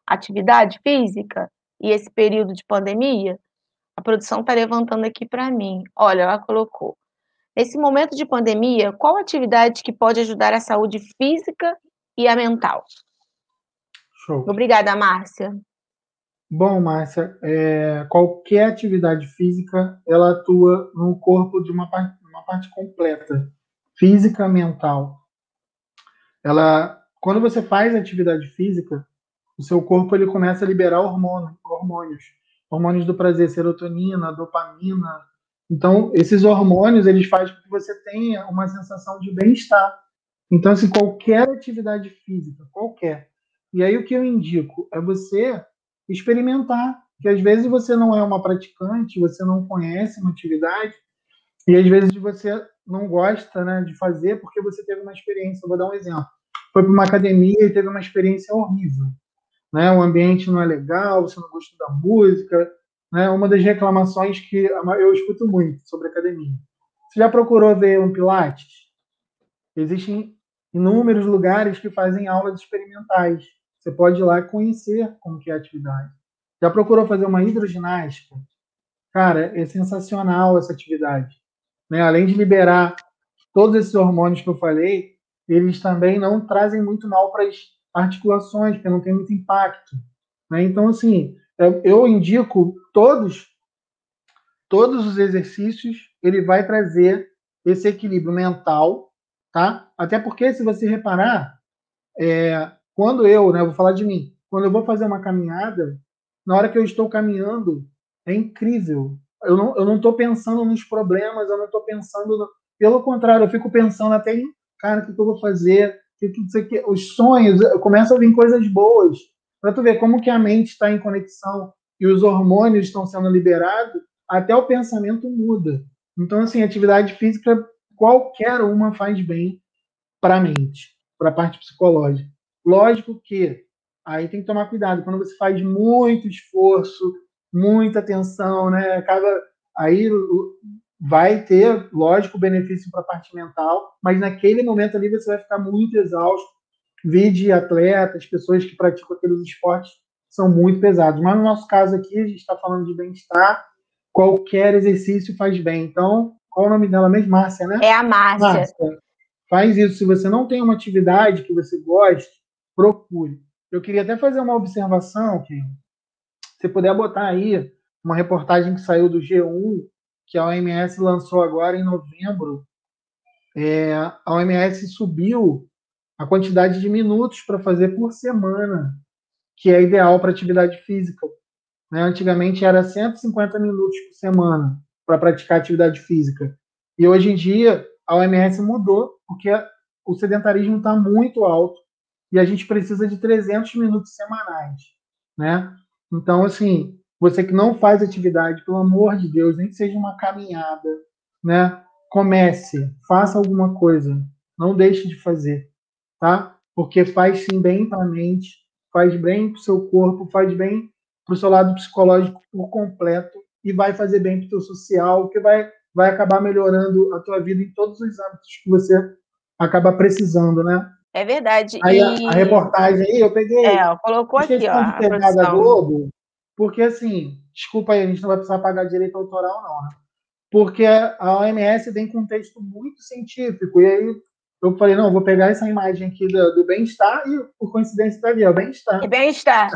atividade física e esse período de pandemia. A produção está levantando aqui para mim. Olha, ela colocou. Nesse momento de pandemia, qual atividade que pode ajudar a saúde física e a mental? Show. Obrigada, Márcia. Bom, Márcia, qualquer atividade física, ela atua no corpo de uma parte completa, física, mental. Quando você faz atividade física, o seu corpo ele começa a liberar hormônios do prazer, serotonina, dopamina. Então, esses hormônios, eles fazem com que você tenha uma sensação de bem-estar. Então, assim, qualquer atividade física, qualquer. E aí, o que eu indico é você experimentar, que às vezes você não é uma praticante, você não conhece uma atividade, e às vezes você não gosta, né, de fazer porque você teve uma experiência. Eu vou dar um exemplo. Foi para uma academia e teve uma experiência horrível, né? O ambiente não é legal, você não gosta da música, né? Uma das reclamações que eu escuto muito sobre academia. Você já procurou ver um Pilates? Existem inúmeros lugares que fazem aulas experimentais. Você pode ir lá e conhecer como que é a atividade. Já procurou fazer uma hidroginástica? Cara, é sensacional essa atividade, né? Além de liberar todos esses hormônios que eu falei, eles também não trazem muito mal para as articulações, porque não tem muito impacto, né? Então, assim, eu indico todos os exercícios, ele vai trazer esse equilíbrio mental, tá? Até porque, se você reparar, quando eu, né, vou falar de mim, quando eu vou fazer uma caminhada, na hora que eu estou caminhando, é incrível. Eu não estou pensando nos problemas, eu não estou pensando. Pelo contrário, eu fico pensando até em, cara, o que eu vou fazer? Isso aqui, os sonhos, começam a vir coisas boas. Para tu ver como que a mente está em conexão e os hormônios estão sendo liberados, até o pensamento muda. Então, assim, atividade física, qualquer uma faz bem para a mente, para a parte psicológica. Lógico que aí tem que tomar cuidado. Quando você faz muito esforço, muita atenção, né? Aí vai ter, lógico, benefício para a parte mental, mas naquele momento ali você vai ficar muito exausto. Vide atletas, pessoas que praticam aqueles esportes são muito pesados. Mas no nosso caso aqui, a gente está falando de bem-estar, qualquer exercício faz bem. Então, qual o nome dela mesmo? Márcia, né? É a Márcia. Márcia, faz isso. Se você não tem uma atividade que você goste, procure. Eu queria até fazer uma observação, que se puder botar aí uma reportagem que saiu do G1, que a OMS lançou agora em novembro. A OMS subiu a quantidade de minutos para fazer por semana, que é ideal para atividade física. Né? Antigamente era 150 minutos por semana para praticar atividade física. E hoje em dia a OMS mudou, porque o sedentarismo está muito alto e a gente precisa de 300 minutos semanais. Né? Então, assim, você que não faz atividade, pelo amor de Deus, nem que seja uma caminhada, né? Comece, faça alguma coisa, não deixe de fazer, tá? Porque faz sim bem para a mente, faz bem para o seu corpo, faz bem para o seu lado psicológico por completo e vai fazer bem para o teu social, que vai acabar melhorando a tua vida em todos os âmbitos que você acaba precisando, né? É verdade. Aí a reportagem aí, eu peguei, Colocou fiz aqui, ó, questão de a pegar da produção. Globo, porque assim, desculpa aí, a gente não vai precisar pagar direito autoral, não, né? Porque a OMS vem com um texto muito científico, e aí eu falei, não, vou pegar essa imagem aqui do bem-estar e, por coincidência, está ali, ó, E bem-estar, bem-estar.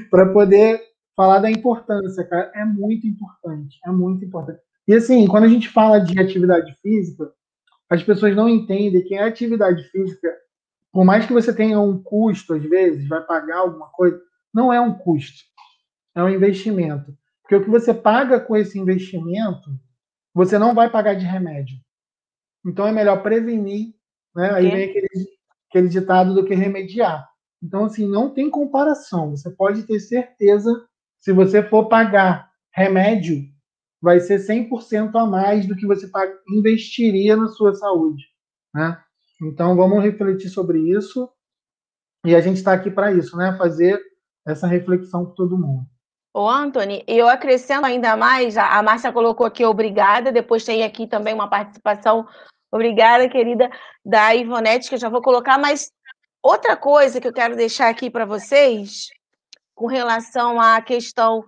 para poder falar da importância, cara. É muito importante, é muito importante. E assim, quando a gente fala de atividade física, as pessoas não entendem que a atividade física, por mais que você tenha um custo, às vezes, vai pagar alguma coisa, não é um custo, é um investimento. Porque o que você paga com esse investimento, você não vai pagar de remédio. Então é melhor prevenir, né? Aí vem aquele ditado do que remediar. Então, assim, não tem comparação. Você pode ter certeza, se você for pagar remédio, vai ser 100% a mais do que você investiria na sua saúde, né? Então, vamos refletir sobre isso. E a gente está aqui para isso, né? Fazer essa reflexão com todo mundo. Ô, Anthony, eu acrescento ainda mais, a Márcia colocou aqui obrigada, depois tem aqui também uma participação, obrigada, querida, da Ivonete, que eu já vou colocar, mas outra coisa que eu quero deixar aqui para vocês, com relação à questão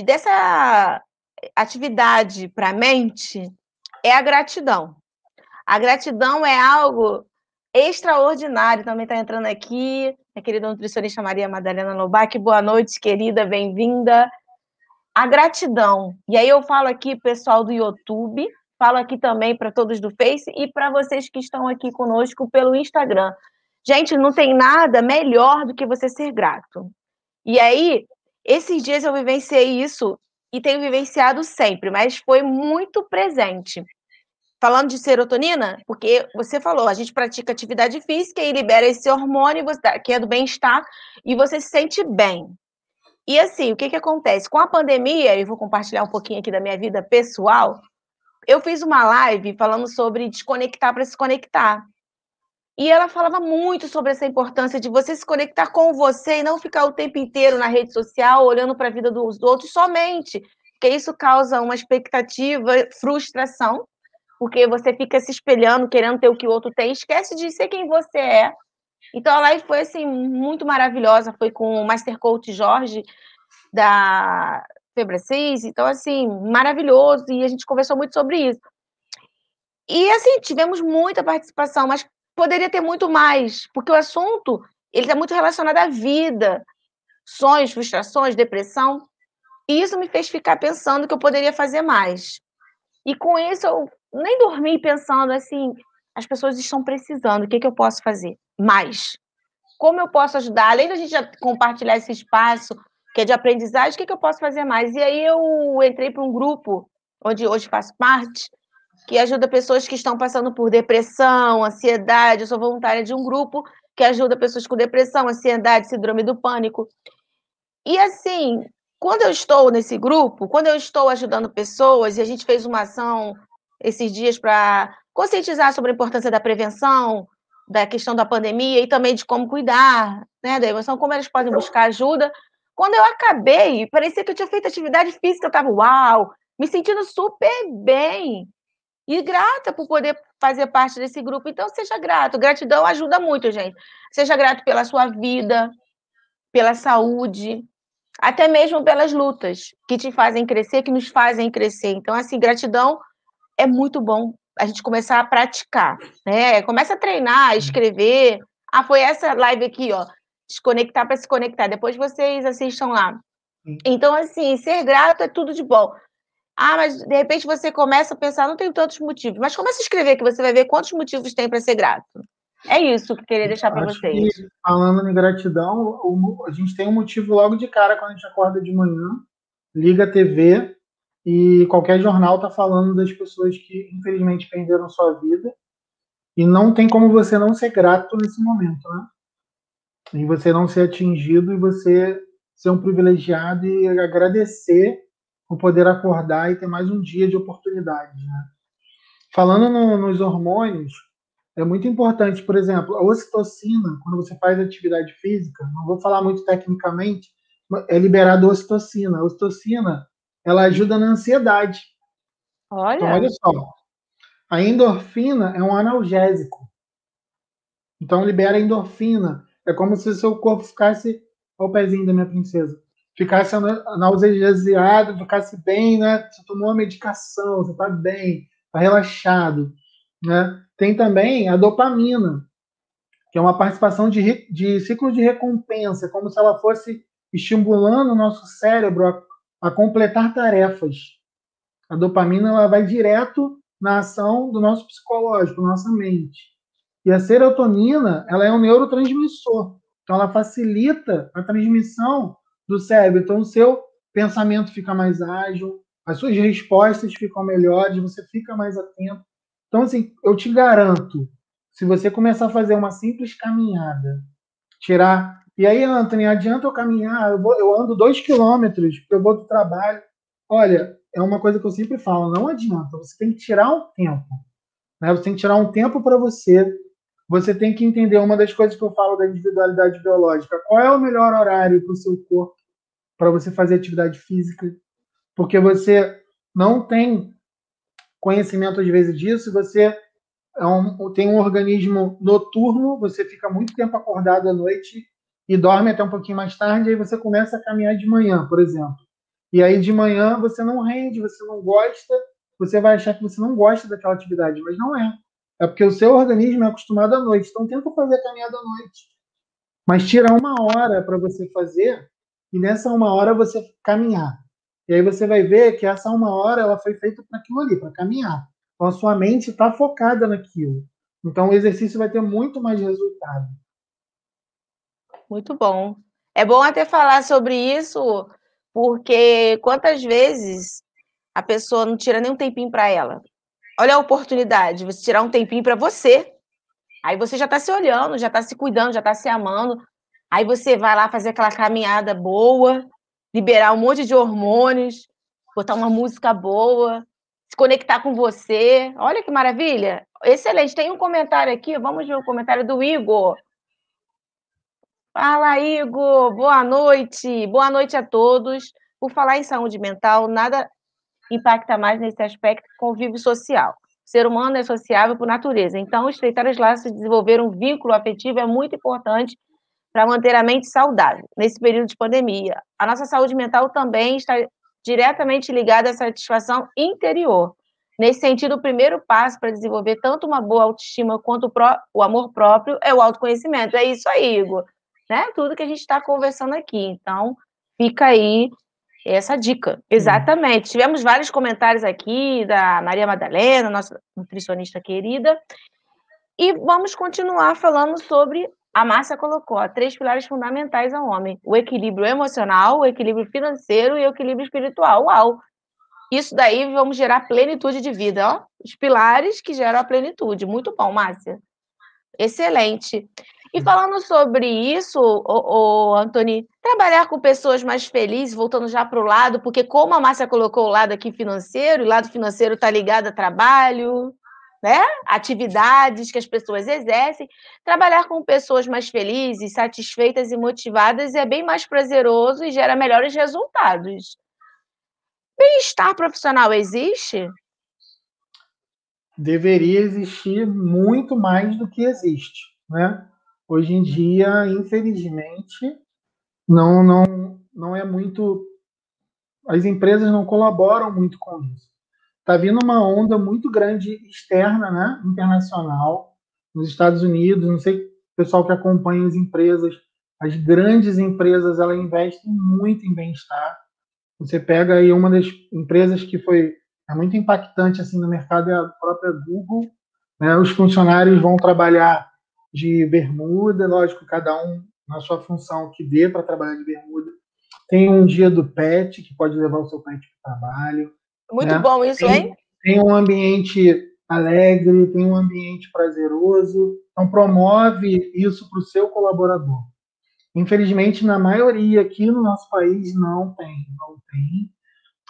dessa atividade para a mente, é a gratidão. A gratidão é algo extraordinário. Também está entrando aqui a querida nutricionista Maria Madalena Lobac. Boa noite, querida, bem-vinda. A gratidão. E aí eu falo aqui, pessoal do YouTube, falo aqui também para todos do Face e para vocês que estão aqui conosco pelo Instagram. Gente, não tem nada melhor do que você ser grato. E aí, esses dias eu vivenciei isso e tenho vivenciado sempre, mas foi muito presente. Falando de serotonina, porque você falou, a gente pratica atividade física e libera esse hormônio que é do bem-estar e você se sente bem. E assim, o que acontece? Com a pandemia, eu vou compartilhar um pouquinho aqui da minha vida pessoal, eu fiz uma live falando sobre desconectar para se conectar. E ela falava muito sobre essa importância de você se conectar com você e não ficar o tempo inteiro na rede social olhando para a vida dos outros somente, porque isso causa uma expectativa, frustração, porque você fica se espelhando, querendo ter o que o outro tem, esquece de ser quem você é. Então a live foi assim muito maravilhosa, foi com o Master Coach Jorge da Febracis, então assim, maravilhoso, e a gente conversou muito sobre isso. E assim, tivemos muita participação, mas poderia ter muito mais, porque o assunto, ele está muito relacionado à vida, sonhos, frustrações, depressão, e isso me fez ficar pensando que eu poderia fazer mais. E com isso eu nem dormi pensando assim, as pessoas estão precisando, o que eu posso fazer mais? Como eu posso ajudar? Além da gente compartilhar esse espaço que é de aprendizagem, o que eu posso fazer mais? E aí eu entrei para um grupo, onde hoje faço parte, que ajuda pessoas que estão passando por depressão, ansiedade. Eu sou voluntária de um grupo que ajuda pessoas com depressão, ansiedade, síndrome do pânico. E assim, quando eu estou nesse grupo, quando eu estou ajudando pessoas, e a gente fez uma ação esses dias para conscientizar sobre a importância da prevenção, da questão da pandemia e também de como cuidar, né, da emoção, como elas podem buscar ajuda. Quando eu acabei, parecia que eu tinha feito atividade física, eu estava, uau, me sentindo super bem. E grata por poder fazer parte desse grupo. Então, seja grato. Gratidão ajuda muito, gente. Seja grato pela sua vida, pela saúde, até mesmo pelas lutas que te fazem crescer, que nos fazem crescer. Então, assim, gratidão é muito bom a gente começar a praticar, né? Começa a treinar, a escrever. Ah, foi essa live aqui, ó. Desconectar para se conectar. Depois vocês assistam lá. Então, assim, ser grato é tudo de bom. Ah, mas de repente você começa a pensar, não tem tantos motivos, mas começa a escrever que você vai ver quantos motivos tem para ser grato. É isso que eu queria deixar para Acho que, vocês. falando em gratidão, a gente tem um motivo logo de cara quando a gente acorda de manhã, liga a TV e qualquer jornal está falando das pessoas que, infelizmente, perderam sua vida. E não tem como você não ser grato nesse momento, né? E você não ser atingido e você ser um privilegiado e agradecer por poder acordar e ter mais um dia de oportunidade, né? Falando nos hormônios, é muito importante, por exemplo, a ocitocina, quando você faz atividade física, não vou falar muito tecnicamente, é liberada a ocitocina. A ocitocina, ela ajuda na ansiedade. Então, Olha, olha só, a endorfina é um analgésico. Então, libera endorfina. É como se o seu corpo ficasse, olha o pezinho da minha princesa, ficasse analgesiado, ficasse bem, né? Você tomou uma medicação, você está bem, está relaxado, né? Tem também a dopamina, que é uma participação de ciclo de recompensa, como se ela fosse estimulando o nosso cérebro a completar tarefas. A dopamina ela vai direto na ação do nosso psicológico, nossa mente. E a serotonina ela é um neurotransmissor, então ela facilita a transmissão do cérebro. Então o seu pensamento fica mais ágil, as suas respostas ficam melhores, você fica mais atento. Então, assim, eu te garanto, se você começar a fazer uma simples caminhada, tirar. E aí, Anthony, adianta eu caminhar? Eu ando 2 quilômetros, eu vou do trabalho. Olha, é uma coisa que eu sempre falo: não adianta, você tem que tirar um tempo. Né? Você tem que tirar um tempo para você. Você tem que entender uma das coisas que eu falo da individualidade biológica. Qual é o melhor horário para o seu corpo para você fazer atividade física? Porque você não tem conhecimento às vezes disso, você tem um organismo noturno, você fica muito tempo acordado à noite e dorme até um pouquinho mais tarde, aí você começa a caminhar de manhã, por exemplo. E aí de manhã você não rende, você não gosta, você vai achar que você não gosta daquela atividade, mas não é. É porque o seu organismo é acostumado à noite. Então tenta fazer a caminhada à noite. Mas tira 1 hora para você fazer e nessa 1 hora você caminhar. E aí você vai ver que essa 1 hora ela foi feita para aquilo ali, para caminhar. Então a sua mente está focada naquilo. Então o exercício vai ter muito mais resultado. Muito bom. É bom até falar sobre isso, porque quantas vezes a pessoa não tira nem um tempinho para ela. Olha a oportunidade, você tirar um tempinho para você. Aí você já está se olhando, já está se cuidando, já está se amando. Aí você vai lá fazer aquela caminhada boa, liberar um monte de hormônios, botar uma música boa, se conectar com você. Olha que maravilha! Excelente. Tem um comentário aqui, vamos ver o comentário do Igor. Fala, Igor. Boa noite. Boa noite a todos. Por falar em saúde mental, nada impacta mais nesse aspecto que convívio social. O ser humano é sociável por natureza, então estreitar os laços e desenvolver um vínculo afetivo é muito importante para manter a mente saudável nesse período de pandemia. A nossa saúde mental também está diretamente ligada à satisfação interior. Nesse sentido, o primeiro passo para desenvolver tanto uma boa autoestima quanto o amor próprio é o autoconhecimento. É isso aí, Igor. Né? Tudo que a gente está conversando aqui. Então, fica aí essa dica. Exatamente. Tivemos vários comentários aqui da Maria Madalena, nossa nutricionista querida. E vamos continuar falando sobre, a Márcia colocou, 3 pilares fundamentais ao homem: o equilíbrio emocional, o equilíbrio financeiro e o equilíbrio espiritual. Uau! Isso daí vamos gerar plenitude de vida, ó. Os pilares que geram a plenitude. Muito bom, Márcia. Excelente. E falando sobre isso, Antony, trabalhar com pessoas mais felizes, voltando já para o lado, porque como a Márcia colocou o lado aqui financeiro, o lado financeiro está ligado a trabalho, né? Atividades que as pessoas exercem, trabalhar com pessoas mais felizes, satisfeitas e motivadas é bem mais prazeroso e gera melhores resultados. Bem-estar profissional existe? Deveria existir muito mais do que existe, né? Hoje em dia, infelizmente, não é muito. As empresas não colaboram muito com isso. Está vindo uma onda muito grande externa, né? Internacional, nos Estados Unidos. Não sei, o pessoal que acompanha as empresas, as grandes empresas, elas investem muito em bem-estar. Você pega aí uma das empresas que foi muito impactante assim no mercado, é a própria Google, né? Os funcionários vão trabalhar de bermuda, lógico, cada um na sua função que dê para trabalhar de bermuda. Tem um dia do pet, que pode levar o seu pet para o trabalho. Muito Né? bom isso, hein? Tem um ambiente alegre, tem um ambiente prazeroso. Então, promove isso para o seu colaborador. Infelizmente, na maioria aqui no nosso país, não tem.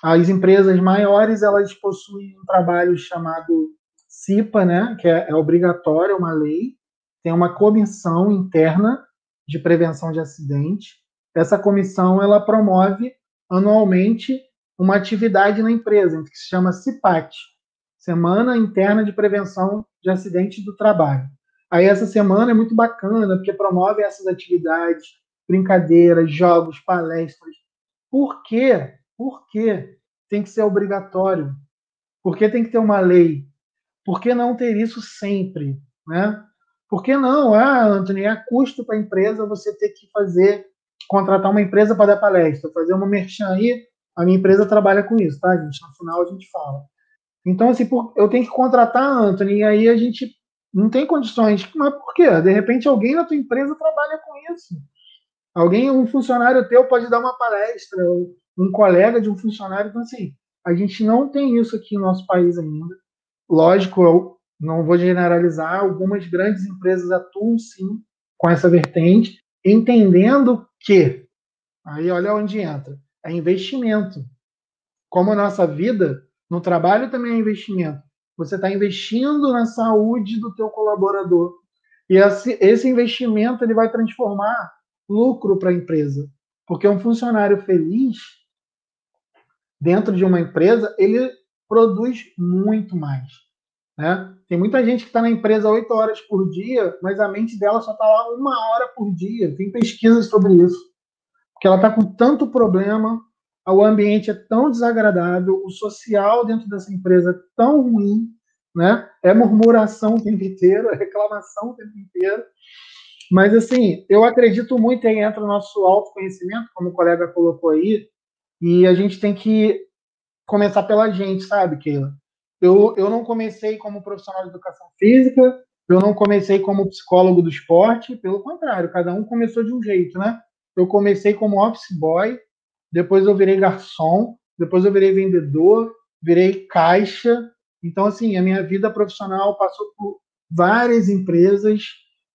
As empresas maiores, elas possuem um trabalho chamado CIPA, né, que é obrigatório, é uma lei. Tem uma comissão interna de prevenção de acidente. Essa comissão, ela promove anualmente uma atividade na empresa, que se chama CIPAT, Semana Interna de Prevenção de Acidentes do Trabalho. Aí essa semana é muito bacana, porque promove essas atividades, brincadeiras, jogos, palestras. Por quê? Por que tem que ser obrigatório? Por que tem que ter uma lei? Por que não ter isso sempre? Né? Por que não? Anthony, é custo para a empresa você ter que contratar uma empresa para dar palestra, fazer uma merchan aí. A minha empresa trabalha com isso, tá, gente? No final a gente fala. Então, assim, eu tenho que contratar a Anthony, e aí a gente não tem condições. Mas por quê? De repente alguém na tua empresa trabalha com isso. Um funcionário teu pode dar uma palestra, um colega de um funcionário. Então, assim, a gente não tem isso aqui no nosso país ainda. Lógico, eu não vou generalizar, algumas grandes empresas atuam sim com essa vertente, entendendo que, aí olha onde entra, é investimento. Como a nossa vida, no trabalho também é investimento. Você está investindo na saúde do teu colaborador. E esse investimento ele vai transformar lucro para a empresa. Porque um funcionário feliz dentro de uma empresa, ele produz muito mais. Né? Tem muita gente que está na empresa 8 horas por dia, mas a mente dela só está lá 1 hora por dia. Tem pesquisas sobre isso. Porque ela está com tanto problema, o ambiente é tão desagradável, o social dentro dessa empresa é tão ruim, né? É murmuração o tempo inteiro, é reclamação o tempo inteiro. Mas, assim, eu acredito muito, aí entra o nosso autoconhecimento, como o colega colocou aí, e a gente tem que começar pela gente, sabe, Keila? Eu não comecei como profissional de educação física, Eu não comecei como psicólogo do esporte, pelo contrário, cada um começou de um jeito, né? Eu comecei como office boy, depois eu virei garçom, depois eu virei vendedor, virei caixa. Então, assim, a minha vida profissional passou por várias empresas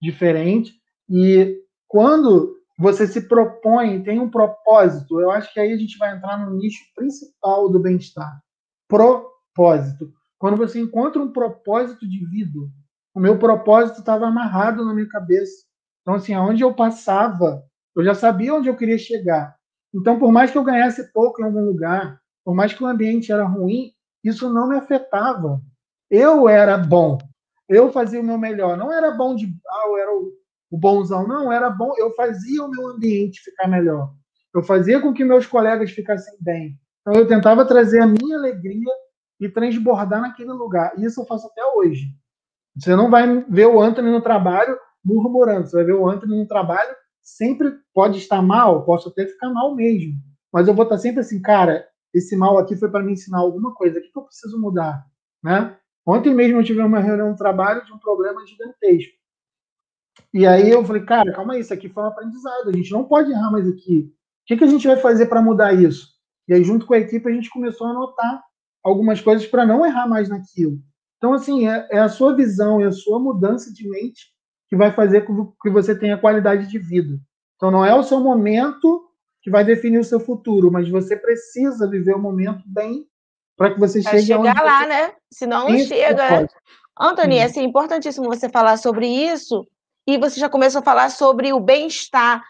diferentes. E quando você se propõe, tem um propósito, eu acho que aí a gente vai entrar no nicho principal do bem-estar. Propósito. Quando você encontra um propósito de vida, o meu propósito estava amarrado na minha cabeça. Então, assim, aonde eu passava, eu já sabia onde eu queria chegar. Então, por mais que eu ganhasse pouco em algum lugar, por mais que o ambiente era ruim, isso não me afetava. Eu era bom. Eu fazia o meu melhor. Não era bom de, eu era o bonzão. Não, era bom. Eu fazia o meu ambiente ficar melhor. Eu fazia com que meus colegas ficassem bem. Então, eu tentava trazer a minha alegria e transbordar naquele lugar. E isso eu faço até hoje. Você não vai ver o Anthony no trabalho murmurando. Você vai ver o Anthony no trabalho, sempre pode estar mal, posso até ficar mal mesmo. Mas eu vou estar sempre assim, cara, esse mal aqui foi para me ensinar alguma coisa. O que eu preciso mudar? Né? Ontem mesmo eu tive uma reunião de trabalho de um problema gigantesco. E aí eu falei, cara, calma aí, isso aqui foi um aprendizado. A gente não pode errar mais aqui. O que a gente vai fazer para mudar isso? E aí, junto com a equipe, a gente começou a anotar algumas coisas para não errar mais naquilo. Então, assim, é a sua visão, é a sua mudança de mente que vai fazer com que você tenha qualidade de vida. Então, não é o seu momento que vai definir o seu futuro, mas você precisa viver o momento bem para que você Para chegue chegar aonde lá, você né? Senão não tem esse chega, né? propósito. Anthony, é Sim, assim, importantíssimo você falar sobre isso. E você já começou a falar sobre o bem-estar.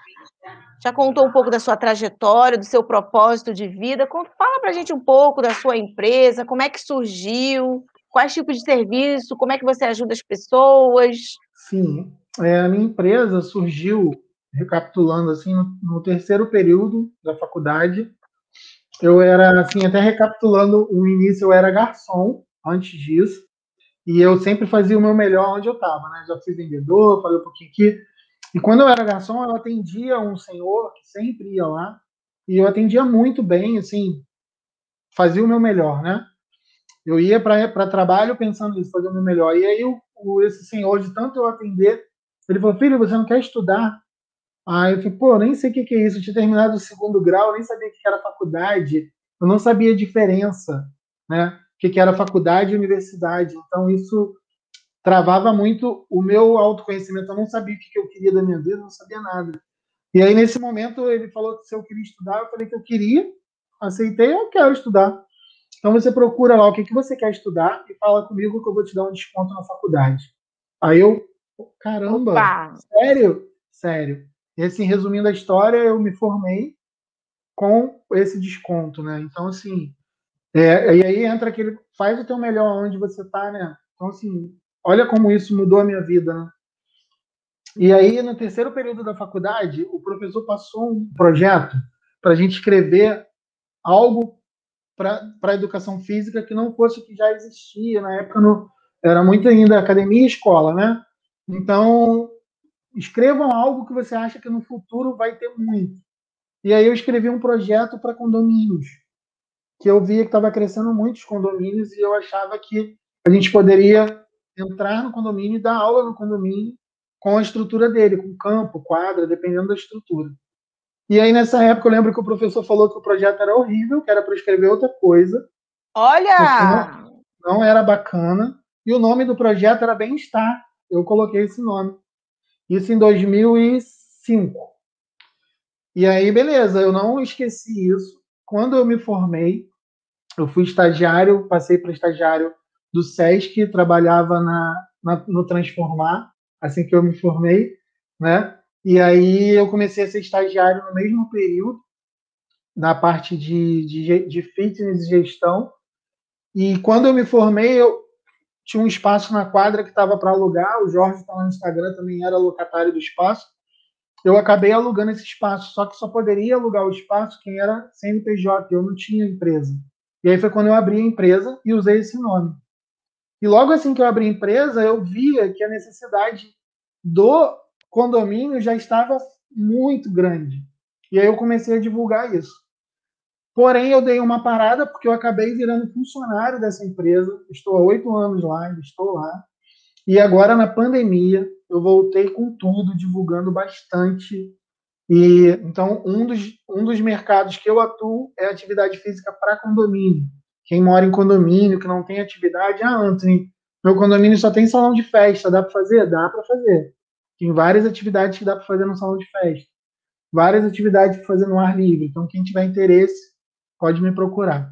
Já contou um pouco da sua trajetória, do seu propósito de vida. Fala para a gente um pouco da sua empresa, como é que surgiu, quais tipos de serviço, como é que você ajuda as pessoas. sim. A minha empresa surgiu, recapitulando assim, no terceiro período da faculdade. Eu era, assim, até recapitulando, o início eu era garçom antes disso, e eu sempre fazia o meu melhor onde eu estava, né? Já fui vendedor, falei um pouquinho aqui. E quando eu era garçom, eu atendia um senhor que sempre ia lá, e eu atendia muito bem, assim, fazia o meu melhor, né? Eu ia para trabalho pensando nisso, fazer o meu melhor. E aí esse senhor, de tanto eu atender, ele falou, filho, você não quer estudar? Aí eu falei, pô, nem sei o que é isso, eu tinha terminado o segundo grau, eu nem sabia o que era faculdade, eu não sabia a diferença, né? O que era faculdade e universidade. Então isso travava muito o meu autoconhecimento, eu não sabia o que eu queria da minha vida, eu não sabia nada. E aí nesse momento ele falou que se eu queria estudar, eu falei que eu queria, aceitei, eu quero estudar. Então você procura lá o que você quer estudar e fala comigo que eu vou te dar um desconto na faculdade. Aí eu, caramba, Opa! sério? Sério. E assim, resumindo a história, eu me formei com esse desconto, né? Então, assim, e aí entra aquele, faz o teu melhor onde você tá, né? Então, assim, olha como isso mudou a minha vida, né? E aí, no terceiro período da faculdade, o professor passou um projeto para a gente escrever algo para a educação física que não fosse o que já existia. Na época, era muito ainda academia e escola, né? Então, escrevam algo que você acha que no futuro vai ter muito. E aí eu escrevi um projeto para condomínios, que eu via que estava crescendo muitos condomínios e eu achava que a gente poderia entrar no condomínio e dar aula no condomínio com a estrutura dele, com campo, quadra, dependendo da estrutura. E aí, nessa época, eu lembro que o professor falou que o projeto era horrível, que era para escrever outra coisa, porque Olha! não era bacana. E o nome do projeto era Bem-Estar. Eu coloquei esse nome. Isso em 2005. E aí, beleza, eu não esqueci isso. Quando eu me formei, eu fui estagiário, passei para estagiário do SESC, trabalhava no Transformar, assim que eu me formei, né? E aí eu comecei a ser estagiário no mesmo período, na parte de fitness e gestão. E quando eu me formei, eu tinha um espaço na quadra que estava para alugar, o Jorge está lá no Instagram, também era locatário do espaço. Eu acabei alugando esse espaço, só que só poderia alugar o espaço quem era CNPJ, eu não tinha empresa. E aí foi quando eu abri a empresa e usei esse nome. E logo assim que eu abri a empresa, eu via que a necessidade do condomínio já estava muito grande. E aí eu comecei a divulgar isso. Porém, eu dei uma parada porque eu acabei virando funcionário dessa empresa. Estou há 8 anos lá, ainda estou lá. E agora, na pandemia, eu voltei com tudo, divulgando bastante. E então, um dos mercados que eu atuo é atividade física para condomínio. Quem mora em condomínio, que não tem atividade, Anthony, meu condomínio só tem salão de festa, dá para fazer? Dá para fazer. Tem várias atividades que dá para fazer no salão de festa, várias atividades para fazer no ar livre. Então, quem tiver interesse, pode me procurar.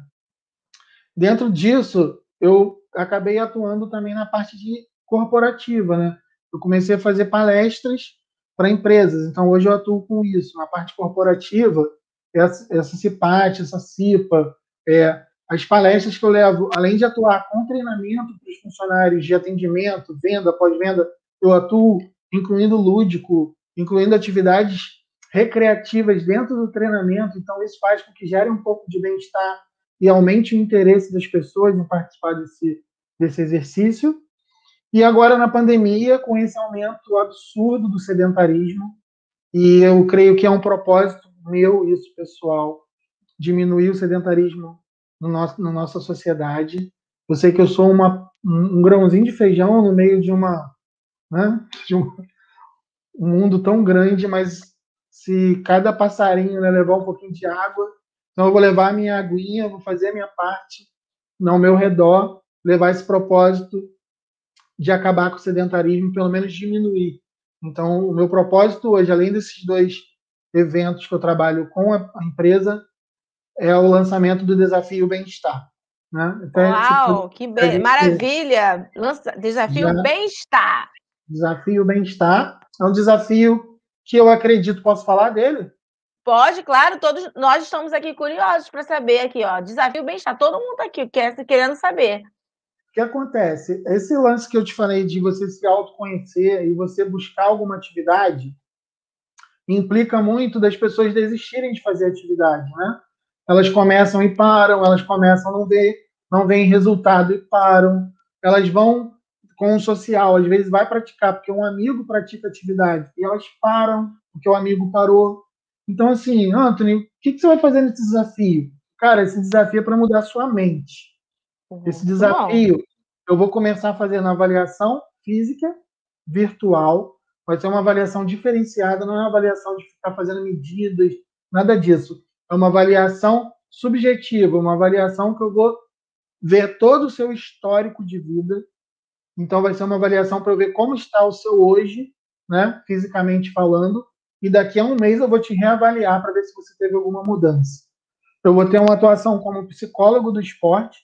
Dentro disso, eu acabei atuando também na parte de corporativa, né? Eu comecei a fazer palestras para empresas, então hoje eu atuo com isso. Na parte corporativa, essa CIPAT, essa CIPA, as palestras que eu levo, além de atuar com treinamento para os funcionários de atendimento, venda, pós-venda, eu atuo incluindo lúdico, incluindo atividades recreativas dentro do treinamento, então isso faz com que gere um pouco de bem-estar e aumente o interesse das pessoas em participar desse exercício. E agora, na pandemia, com esse aumento absurdo do sedentarismo, e eu creio que é um propósito meu, isso pessoal, diminuir o sedentarismo na nossa sociedade. Eu sei que eu sou um grãozinho de feijão no meio né, de um mundo tão grande, mas se cada passarinho, né, levar um pouquinho de água, então eu vou levar a minha aguinha, vou fazer a minha parte ao meu redor, levar esse propósito de acabar com o sedentarismo, pelo menos diminuir. Então, o meu propósito hoje, além desses 2 eventos que eu trabalho com a empresa, é o lançamento do Desafio Bem-Estar. Né? Até, Uau, que maravilha! Desafio já, Bem-Estar. Desafio Bem-Estar é um desafio que eu acredito, posso falar dele? Pode, claro, todos nós estamos aqui curiosos para saber aqui, ó. Desafio Bem-Estar, todo mundo está aqui querendo saber. O que acontece? Esse lance que eu te falei de você se autoconhecer e você buscar alguma atividade implica muito das pessoas desistirem de fazer atividade, né? Elas começam e param, elas começam a não veem resultado e param. Elas vão com o social, às vezes vai praticar porque um amigo pratica atividade e elas param porque o amigo parou. Então, assim, Anthony, o que você vai fazer nesse desafio? Cara, esse desafio é para mudar a sua mente. Esse Muito bom. desafio eu vou começar fazendo avaliação física virtual. Vai ser uma avaliação diferenciada, não é uma avaliação de ficar fazendo medidas, nada disso. É uma avaliação subjetiva, uma avaliação que eu vou ver todo o seu histórico de vida. Então, vai ser uma avaliação para eu ver como está o seu hoje, né, fisicamente falando, e daqui a um mês eu vou te reavaliar para ver se você teve alguma mudança. Eu vou ter uma atuação como psicólogo do esporte,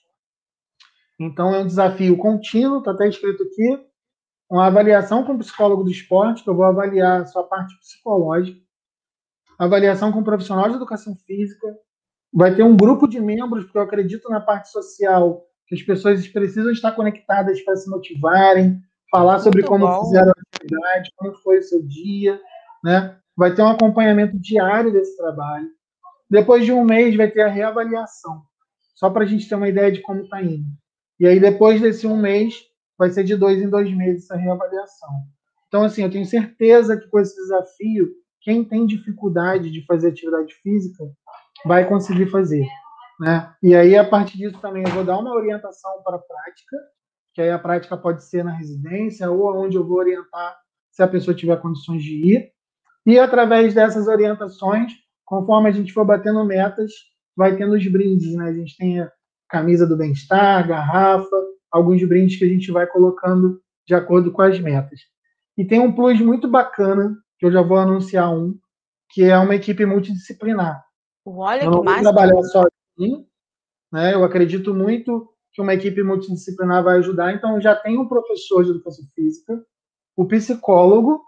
então é um desafio contínuo, está até escrito aqui, uma avaliação com o psicólogo do esporte, que eu vou avaliar a sua parte psicológica, avaliação com o profissional de educação física, vai ter um grupo de membros, porque eu acredito na parte social, que as pessoas precisam estar conectadas para se motivarem, falar sobre Muito como bom. fizeram a atividade, como foi o seu dia, né? Vai ter um acompanhamento diário desse trabalho. Depois de um mês vai ter a reavaliação, só para a gente ter uma ideia de como está indo. E aí, depois desse um mês, vai ser de 2 em 2 meses essa reavaliação. Então, assim, eu tenho certeza que com esse desafio, quem tem dificuldade de fazer atividade física vai conseguir fazer. Né? E aí, a partir disso também, eu vou dar uma orientação para a prática, que aí a prática pode ser na residência ou onde eu vou orientar se a pessoa tiver condições de ir. E através dessas orientações, conforme a gente for batendo metas, vai tendo os brindes, né? A gente tem a camisa do bem-estar, garrafa, alguns brindes que a gente vai colocando de acordo com as metas. E tem um plus muito bacana, que eu já vou anunciar que é uma equipe multidisciplinar. Olha Eu que não vou máximo. trabalhar sozinho, né? Eu acredito muito que uma equipe multidisciplinar vai ajudar. Então, já tem um professor de educação física, o psicólogo,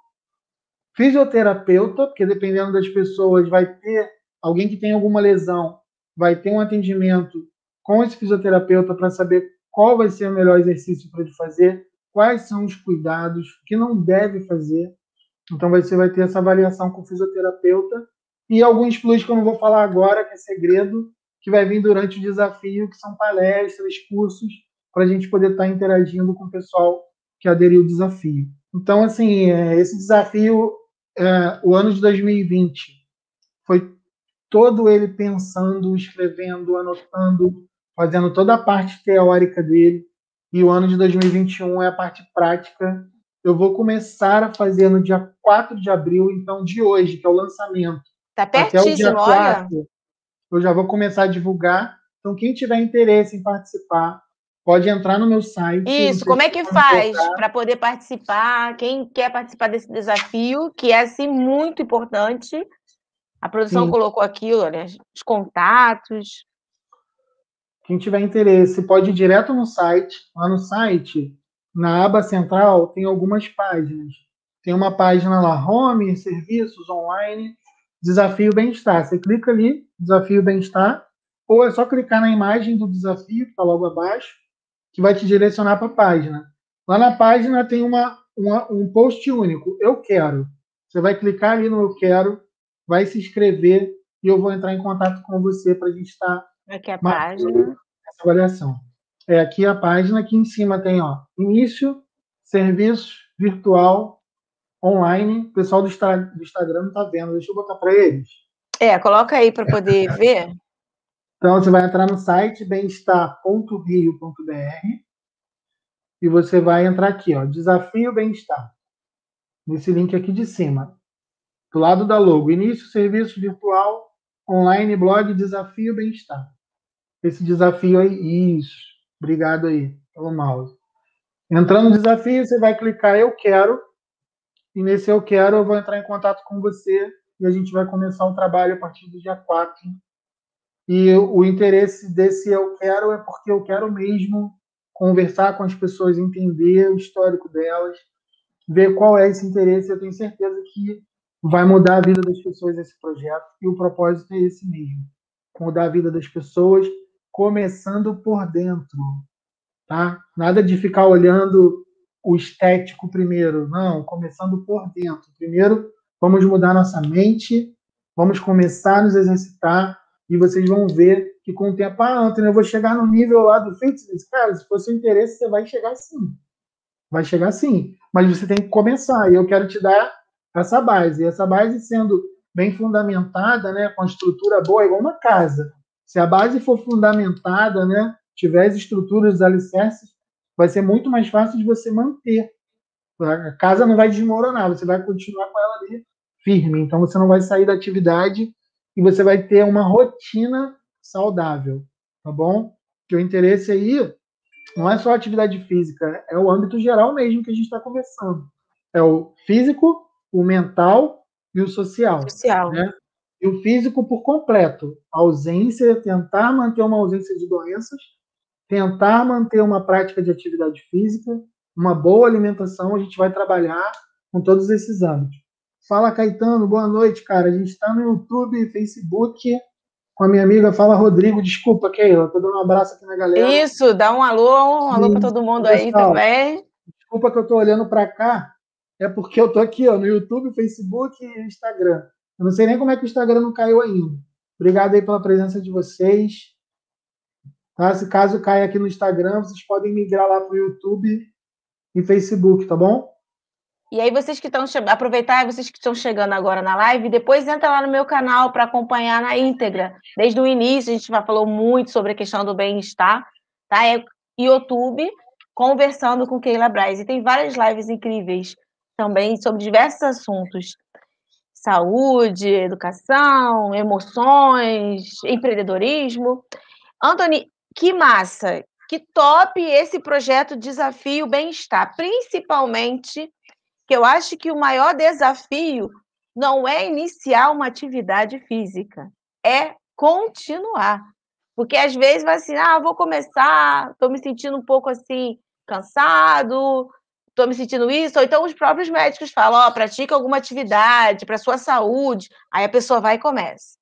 fisioterapeuta, porque dependendo das pessoas, vai ter alguém que tem alguma lesão, vai ter um atendimento com esse fisioterapeuta para saber qual vai ser o melhor exercício para ele fazer, quais são os cuidados, o que não deve fazer. Então você vai ter essa avaliação com o fisioterapeuta e alguns plus que eu não vou falar agora, que é segredo, que vai vir durante o desafio, que são palestras, cursos, para a gente poder estar interagindo com o pessoal que aderiu ao desafio. Então, assim, esse desafio, o ano de 2020, foi todo ele pensando, escrevendo, anotando, fazendo toda a parte teórica dele. e o ano de 2021 é a parte prática. Eu vou começar a fazer no dia 4 de abril, então de hoje, que é o lançamento, Tá até o dia pertíssimo, olha. 4, eu já vou começar a divulgar. Então, quem tiver interesse em participar, pode entrar no meu site, não Isso, sei como se é você que vai me faz colocar. para poder participar? Quem quer participar desse desafio, que é assim muito importante. A produção Sim, colocou aqui, olha, os contatos. quem tiver interesse pode ir direto no site. Lá no site, na aba central, tem algumas páginas. Tem uma página lá, Home, Serviços, Online, Desafio Bem-Estar. Você clica ali, Desafio Bem-Estar, ou é só clicar na imagem do desafio, que está logo abaixo, que vai te direcionar para a página. Lá na página tem um post único, Eu Quero. Você vai clicar ali no Eu Quero, vai se inscrever e eu vou entrar em contato com você para a gente estar Aqui a marcando página. essa avaliação. É aqui a página, aqui em cima tem início, serviço virtual, online. O pessoal do Instagram não está vendo, deixa eu botar para eles. Coloca aí para poder ver. Então, você vai entrar no site bemestar.rio.br e você vai entrar aqui, Desafio Bem-Estar, nesse link aqui de cima, do lado da logo. Início, serviço virtual, online, blog, Desafio Bem-Estar. Esse desafio aí, isso. Obrigado aí pelo mouse. Entrando no desafio, você vai clicar Eu Quero, e nesse Eu Quero eu vou entrar em contato com você e a gente vai começar o trabalho a partir do dia 4. E o interesse desse Eu Quero é porque eu quero mesmo conversar com as pessoas, entender o histórico delas, ver qual é esse interesse. Eu tenho certeza que vai mudar a vida das pessoas esse projeto, e o propósito é esse mesmo: mudar a vida das pessoas, começando por dentro. Tá? Nada de ficar olhando o estético primeiro, não, começando por dentro. Primeiro, vamos mudar nossa mente, vamos começar a nos exercitar e vocês vão ver que com o tempo, Antônio, eu vou chegar no nível lá do fitness. Cara, se for seu interesse, você vai chegar sim. Vai chegar sim. Mas você tem que começar. E eu quero te dar essa base. E essa base sendo bem fundamentada, né, com a estrutura boa, é igual uma casa. Se a base for fundamentada, né, tiver as estruturas, os alicerces, vai ser muito mais fácil de você manter. A casa não vai desmoronar, você vai continuar com ela ali firme. Então você não vai sair da atividade e você vai ter uma rotina saudável, tá bom? Que o interesse aí não é só atividade física, é o âmbito geral mesmo que a gente está conversando. É o físico, o mental e o social, Social. né? E o físico por completo, ausência, tentar manter uma ausência de doenças, tentar manter uma prática de atividade física, uma boa alimentação, a gente vai trabalhar com todos esses âmbitos. Fala, Caetano, boa noite, cara. A gente está no YouTube, Facebook, com a minha amiga Fala Rodrigo. Desculpa, Keila, estou dando um abraço aqui na galera. Isso, dá um alô para E, todo mundo aí pessoal, também. desculpa que eu estou olhando para cá, é porque eu estou aqui no YouTube, Facebook e Instagram. Eu não sei nem como é que o Instagram não caiu ainda. Obrigado aí pela presença de vocês. Tá? Se caso caia aqui no Instagram, vocês podem migrar lá para o YouTube e Facebook, tá bom? E aí, vocês que estão aproveitar, vocês que estão chegando agora na live, depois entra lá no meu canal para acompanhar na íntegra. Desde o início, a gente já falou muito sobre a questão do bem-estar, tá? É YouTube, conversando com Keila Braz. E tem várias lives incríveis também sobre diversos assuntos: saúde, educação, emoções, empreendedorismo. Anthony, que massa! Que top esse projeto Desafio Bem-Estar, principalmente que eu acho que o maior desafio não é iniciar uma atividade física, é continuar. Porque às vezes vai assim, vou começar, estou me sentindo um pouco assim, cansado, estou me sentindo isso, ou então os próprios médicos falam, pratica alguma atividade para a sua saúde, aí a pessoa vai e começa.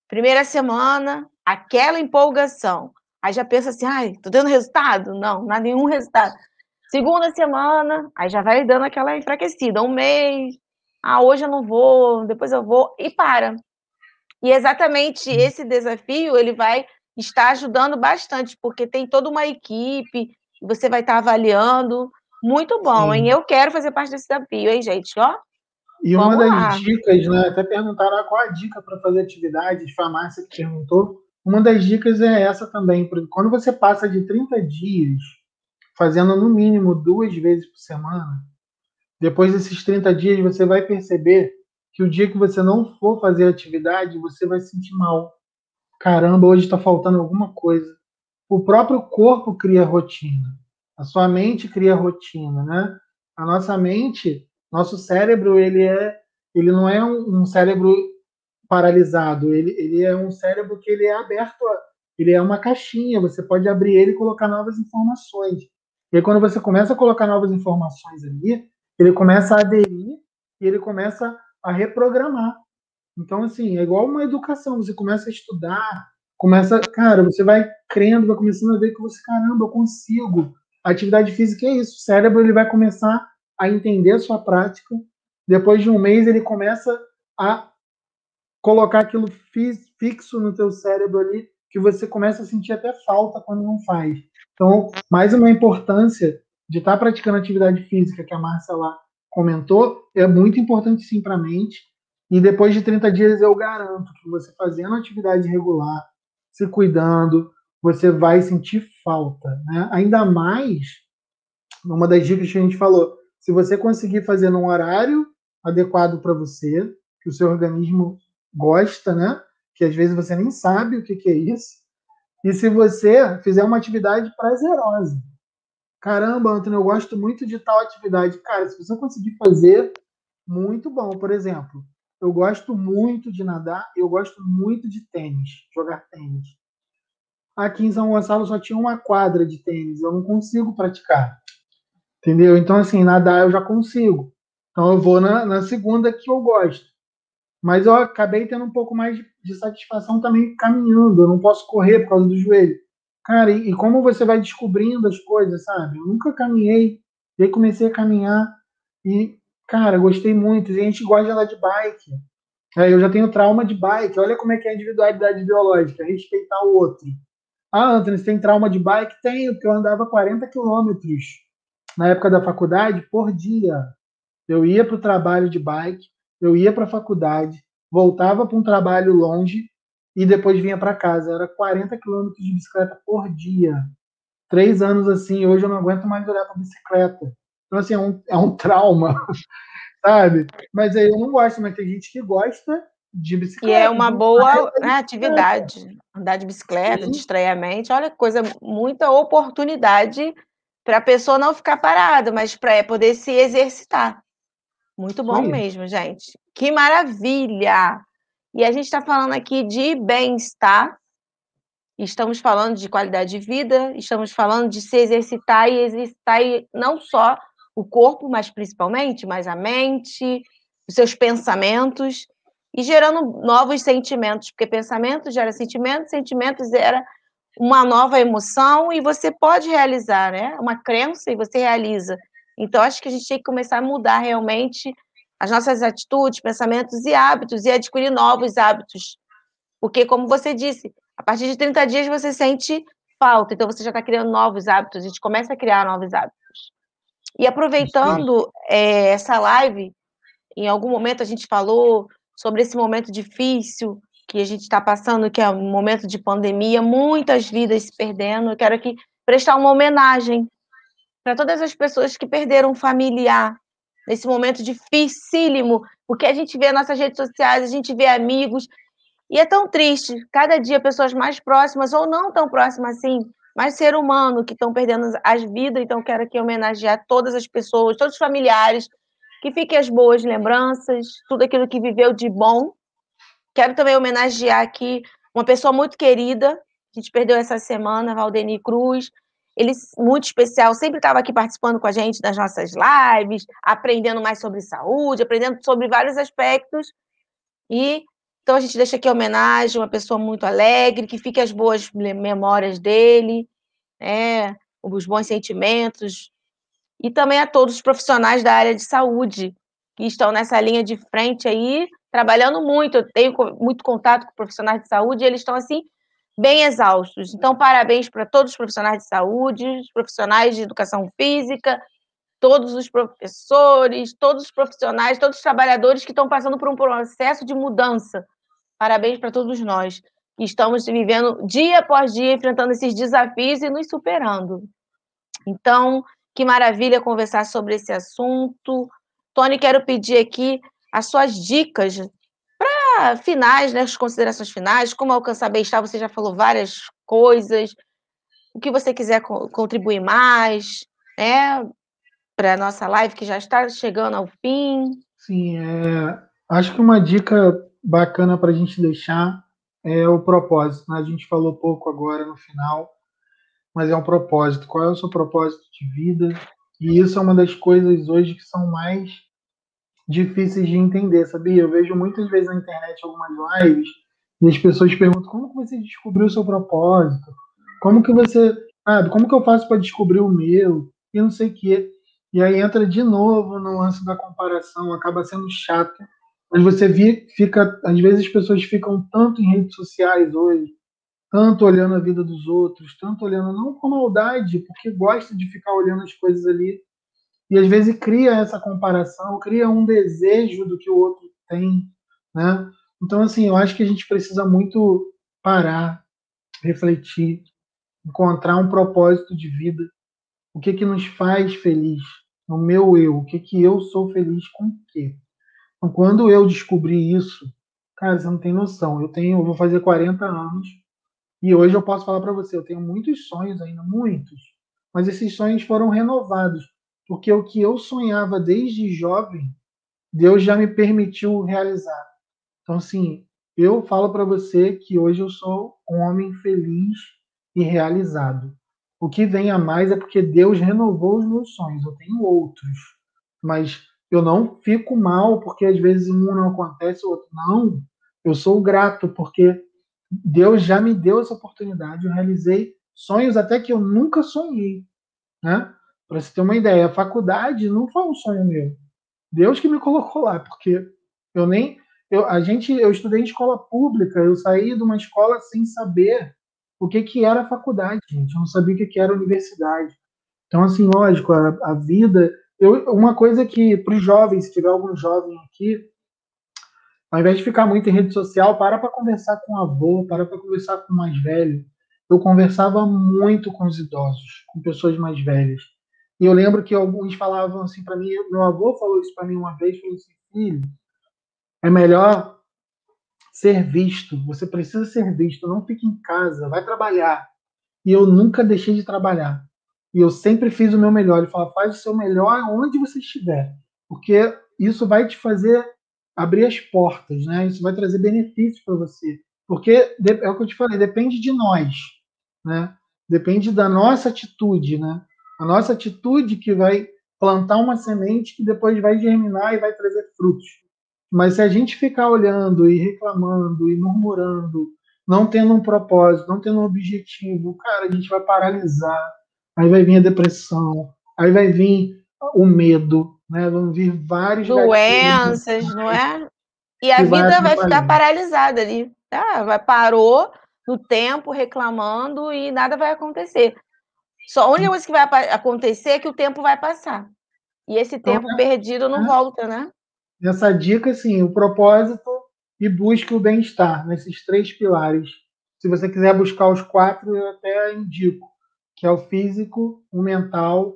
Primeira semana, aquela empolgação. Aí já pensa assim, tô tendo resultado? Não, não há nenhum resultado. Segunda semana, aí já vai dando aquela enfraquecida. Um mês, hoje eu não vou, depois eu vou, e para. E exatamente esse desafio, ele vai estar ajudando bastante, porque tem toda uma equipe, você vai estar avaliando. Muito bom, hein? Sim. Eu quero fazer parte desse desafio, hein, gente? E uma Vamos das lá. dicas, né? Até perguntaram qual a dica para fazer atividade de farmácia que perguntou. Uma das dicas é essa também, porque quando você passa de 30 dias fazendo no mínimo 2 vezes por semana, depois desses 30 dias você vai perceber que o dia que você não for fazer atividade, você vai se sentir mal. Caramba, hoje está faltando alguma coisa. O próprio corpo cria rotina. A sua mente cria rotina, né? A nossa mente, nosso cérebro, ele não é um cérebro paralisado, ele é um cérebro que ele é aberto, ele é uma caixinha, você pode abrir ele e colocar novas informações. E aí, quando você começa a colocar novas informações ali, ele começa a aderir e ele começa a reprogramar. Então, assim, é igual uma educação, você começa a estudar, cara, você vai crendo, vai começando a ver que você, caramba, eu consigo. A atividade física é isso, o cérebro ele vai começar a entender a sua prática, depois de um mês ele começa a colocar aquilo fixo no teu cérebro ali, que você começa a sentir até falta quando não faz. Então, mais uma importância de estar praticando atividade física que a Márcia lá comentou, é muito importante sim para a mente. E depois de 30 dias eu garanto que você fazendo atividade regular, se cuidando, você vai sentir falta, né? Ainda mais, uma das dicas que a gente falou, se você conseguir fazer num horário adequado para você, que o seu organismo gosta, né? Que às vezes você nem sabe o que é isso. E se você fizer uma atividade prazerosa. Caramba, Antônio, eu gosto muito de tal atividade. Cara, se você conseguir fazer, muito bom. Por exemplo, eu gosto muito de nadar e eu gosto muito de tênis, jogar tênis. Aqui em São Gonçalo só tinha uma quadra de tênis, eu não consigo praticar. Entendeu? Então, assim, nadar eu já consigo. Então, eu vou na segunda que eu gosto. Mas eu acabei tendo um pouco mais de satisfação também caminhando. Eu não posso correr por causa do joelho. Cara, e como você vai descobrindo as coisas, sabe? Eu nunca caminhei. E aí comecei a caminhar. E, cara, gostei muito. E a gente gosta de andar de bike. Eu já tenho trauma de bike. Olha como é que é a individualidade biológica. Respeitar o outro. Ah, Anthony, você tem trauma de bike? Tenho, porque eu andava 40 quilômetros na época da faculdade por dia. Eu ia para o trabalho de bike, eu ia para a faculdade, voltava para um trabalho longe e depois vinha para casa. Era 40 quilômetros de bicicleta por dia. 3 anos assim, hoje eu não aguento mais olhar para bicicleta. Então, assim, é um trauma, sabe? Mas aí eu não gosto, mas tem gente que gosta de E é bicicleta. uma Então, boa, é né, bicicleta. atividade, andar de bicicleta, Sim, distrair a mente. Olha que coisa, muita oportunidade para a pessoa não ficar parada, mas para poder se exercitar. Muito isso bom aí. mesmo, gente. Que maravilha! E a gente está falando aqui de bem-estar, estamos falando de qualidade de vida, estamos falando de se exercitar e exercitar não só o corpo, mas principalmente, mas a mente, os seus pensamentos e gerando novos sentimentos, porque pensamento gera sentimentos, sentimentos gera uma nova emoção e você pode realizar, né? Uma crença e você realiza. Então, acho que a gente tem que começar a mudar realmente as nossas atitudes, pensamentos e hábitos e adquirir novos hábitos. Porque, como você disse, a partir de 30 dias você sente falta, então você já está criando novos hábitos, a gente começa a criar novos hábitos. E Isso aí. aproveitando essa live, em algum momento a gente falou sobre esse momento difícil que a gente está passando, que é um momento de pandemia, muitas vidas se perdendo. Eu quero aqui prestar uma homenagem para todas as pessoas que perderam um familiar nesse momento dificílimo, porque a gente vê nossas redes sociais, a gente vê amigos, e é tão triste, cada dia pessoas mais próximas ou não tão próximas assim, mas ser humano que estão perdendo as vidas, então quero aqui homenagear todas as pessoas, todos os familiares, que fiquem as boas lembranças, tudo aquilo que viveu de bom. Quero também homenagear aqui uma pessoa muito querida, que a gente perdeu essa semana, Valdeni Cruz. Ele, muito especial, sempre estava aqui participando com a gente das nossas lives, aprendendo mais sobre saúde, aprendendo sobre vários aspectos. E então a gente deixa aqui a homenagem, uma pessoa muito alegre, que fique as boas memórias dele, os bons sentimentos, e também a todos os profissionais da área de saúde que estão nessa linha de frente aí, trabalhando muito. Eu tenho muito contato com profissionais de saúde e eles estão, assim, bem exaustos. Então, parabéns para todos os profissionais de saúde, os profissionais de educação física, todos os professores, todos os profissionais, todos os trabalhadores que estão passando por um processo de mudança. Parabéns para todos nós que estamos vivendo dia após dia, enfrentando esses desafios e nos superando. Então, que maravilha conversar sobre esse assunto. Tony, quero pedir aqui as suas dicas para finais, né, as considerações finais, como alcançar bem-estar, você já falou várias coisas, o que você quiser contribuir mais, né, para a nossa live, que já está chegando ao fim. Sim, acho que uma dica bacana para a gente deixar é o propósito, né? A gente falou pouco agora no final, mas é um propósito. Qual é o seu propósito de vida? E isso é uma das coisas hoje que são mais difíceis de entender, sabia? Eu vejo muitas vezes na internet algumas lives e as pessoas perguntam como que você descobriu o seu propósito? Como que você, como que eu faço para descobrir o meu? E não sei o quê. E aí entra de novo no lance da comparação, acaba sendo chato. Mas você fica, às vezes as pessoas ficam tanto em redes sociais hoje, tanto olhando a vida dos outros, tanto olhando não com maldade, porque gosta de ficar olhando as coisas ali e às vezes cria essa comparação, cria um desejo do que o outro tem, né? Então, assim, eu acho que a gente precisa muito parar, refletir, encontrar um propósito de vida, o que que nos faz feliz, no meu eu, o que que eu sou feliz com o quê? Então, quando eu descobri isso, cara, você não tem noção. Eu vou fazer 40 anos e hoje eu posso falar para você, eu tenho muitos sonhos ainda, muitos, mas esses sonhos foram renovados, porque o que eu sonhava desde jovem, Deus já me permitiu realizar. Então, assim, eu falo para você que hoje eu sou um homem feliz e realizado. O que vem a mais é porque Deus renovou os meus sonhos. Eu tenho outros, mas eu não fico mal porque às vezes um não acontece, o outro não. Eu sou grato porque Deus já me deu essa oportunidade. Eu realizei sonhos até que eu nunca sonhei, né? Para você ter uma ideia, a faculdade não foi um sonho meu. Deus que me colocou lá, porque eu nem eu estudei em escola pública, eu saí de uma escola sem saber o que que era faculdade, gente. Eu não sabia o que que era universidade. Então, assim, lógico, a vida. Uma coisa que, para os jovens, se tiver algum jovem aqui, ao invés de ficar muito em rede social, para conversar com o avô, para conversar com o mais velho. Eu conversava muito com os idosos, com pessoas mais velhas. E eu lembro que alguns falavam assim para mim, meu avô falou isso para mim uma vez, falou assim, filho, é melhor ser visto, você precisa ser visto, não fique em casa, vai trabalhar. E eu nunca deixei de trabalhar. E eu sempre fiz o meu melhor. Ele fala, faz o seu melhor onde você estiver, porque isso vai te fazer abrir as portas, né? Isso vai trazer benefícios para você. Porque é o que eu te falei, depende de nós, né? Depende da nossa atitude, né? A nossa atitude que vai plantar uma semente que depois vai germinar e vai trazer frutos. Mas se a gente ficar olhando e reclamando e murmurando, não tendo um propósito, não tendo um objetivo, cara, a gente vai paralisar. Aí vai vir a depressão, aí vai vir o medo, né? Vão vir vários gatilhos Doenças, não é? E a que vai vida vai ficar atrapalhar. paralisada ali. Tá? Parou no tempo reclamando e nada vai acontecer. Só a única coisa que vai acontecer é que o tempo vai passar. E esse Então, tempo perdido não né? volta, né? Nessa dica, assim, o propósito e busque o bem-estar, nesses três pilares. Se você quiser buscar os quatro, eu até indico, que é o físico, o mental,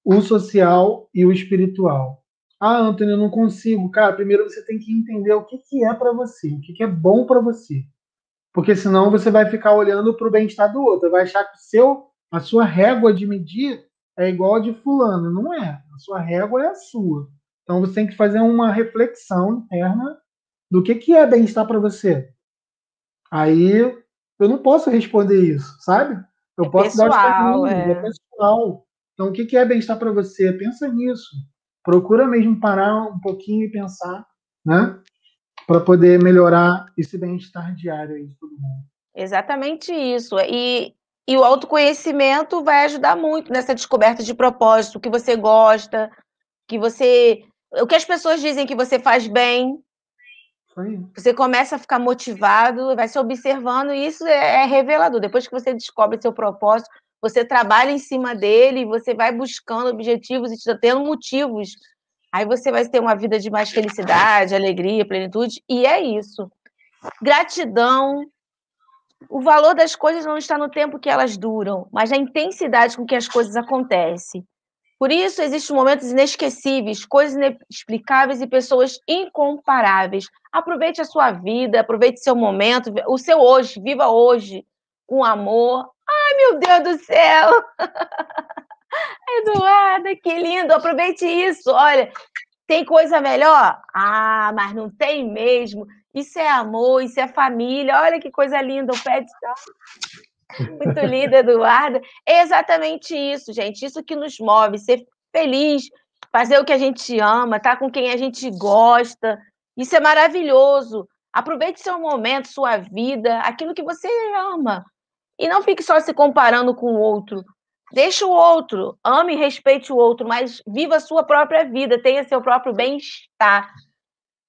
o social e o espiritual. Ah, Antônio, eu não consigo. Cara, primeiro você tem que entender o que, que é para você, o que, que é bom para você. Porque senão você vai ficar olhando para o bem-estar do outro, vai achar que a sua régua de medir é igual a de fulano. Não é. A sua régua é a sua. Então você tem que fazer uma reflexão interna do que é bem-estar para você. Aí eu não posso responder isso, sabe? É Eu posso dar os pessoal, caminhos, é é. pessoal. Então o que é bem-estar para você? Pensa nisso. Procura mesmo parar um pouquinho e pensar, né? Para poder melhorar esse bem-estar diário aí de todo mundo. Exatamente isso. E o autoconhecimento vai ajudar muito nessa descoberta de propósito, o que você gosta, o que as pessoas dizem que você faz bem. Isso aí. Você começa a ficar motivado, vai se observando, e isso é revelador. Depois que você descobre seu propósito, você trabalha em cima dele, você vai buscando objetivos e tendo motivos. Aí você vai ter uma vida de mais felicidade, alegria, plenitude, e é isso. Gratidão O valor das coisas não está no tempo que elas duram, mas na intensidade com que as coisas acontecem. Por isso, existem momentos inesquecíveis, coisas inexplicáveis e pessoas incomparáveis. Aproveite a sua vida, aproveite seu momento, o seu hoje, viva hoje com amor. Ai, meu Deus do céu! Eduarda, que lindo! Aproveite isso. Olha, tem coisa melhor? Ah, mas não tem mesmo. Isso é amor, isso é família. Olha que coisa linda. O pé de... Muito lindo, Eduarda. É exatamente isso, gente. Isso que nos move, ser feliz, fazer o que a gente ama, estar com quem a gente gosta. Isso é maravilhoso. Aproveite seu momento, sua vida, aquilo que você ama. E não fique só se comparando com o outro. Deixa o outro, ame e respeite o outro, mas viva a sua própria vida, tenha seu próprio bem-estar.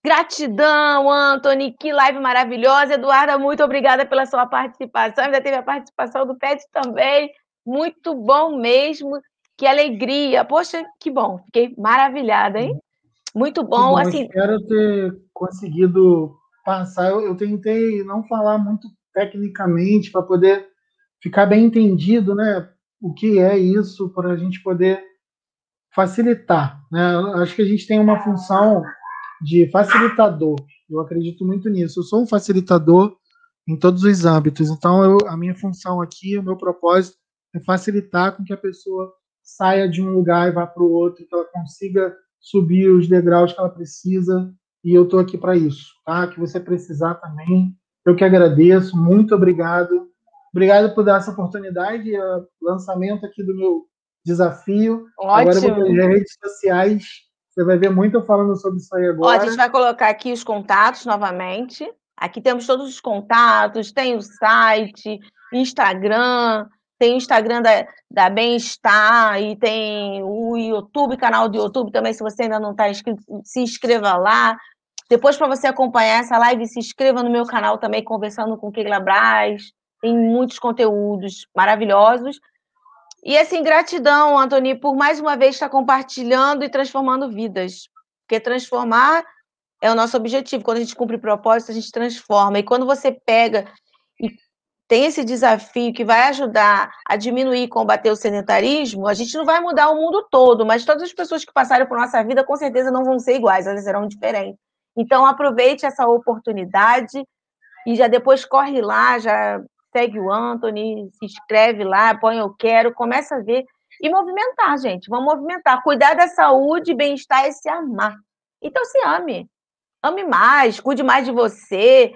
Gratidão, Anthony, que live maravilhosa. Eduarda, muito obrigada pela sua participação. Ainda teve a participação do Pet também. Muito bom mesmo. Que alegria. Poxa, que bom. Fiquei maravilhada, hein? Muito Que bom. bom, Assim, espero ter conseguido passar. Eu tentei não falar muito tecnicamente para poder ficar bem entendido, né? O que é isso, para a gente poder facilitar, né? Acho que a gente tem uma função de facilitador. Eu acredito muito nisso. Eu sou um facilitador em todos os âmbitos. Então, a minha função aqui, o meu propósito é facilitar com que a pessoa saia de um lugar e vá para o outro, que ela consiga subir os degraus que ela precisa. E eu estou aqui para isso, tá? Que você precisar também. Eu que agradeço. Muito obrigado. Obrigado por dar essa oportunidade, lançamento aqui do meu desafio. Agora eu vou para as ótimo. redes sociais. Você vai ver muito eu falando sobre isso aí Ó, a agora. gente vai colocar aqui os contatos novamente. Aqui temos todos os contatos, tem o site, Instagram, tem o Instagram da Bem-Estar e tem o YouTube, canal do YouTube também, se você ainda não está inscrito, se inscreva lá. Depois, para você acompanhar essa live, se inscreva no meu canal também, Conversando com Keila Braz. Tem muitos conteúdos maravilhosos. E assim, gratidão, Anthony, por mais uma vez estar compartilhando e transformando vidas. Porque transformar é o nosso objetivo. Quando a gente cumpre propósito, a gente transforma. E quando você pega e tem esse desafio que vai ajudar a diminuir e combater o sedentarismo, a gente não vai mudar o mundo todo, mas todas as pessoas que passarem por nossa vida, com certeza não vão ser iguais, elas serão diferentes. Então, aproveite essa oportunidade e já depois corre lá, já segue o Anthony, se inscreve lá, põe eu quero, começa a ver e movimentar, gente. Vamos movimentar. Cuidar da saúde, bem-estar e se amar. Então, se ame. Ame mais, cuide mais de você.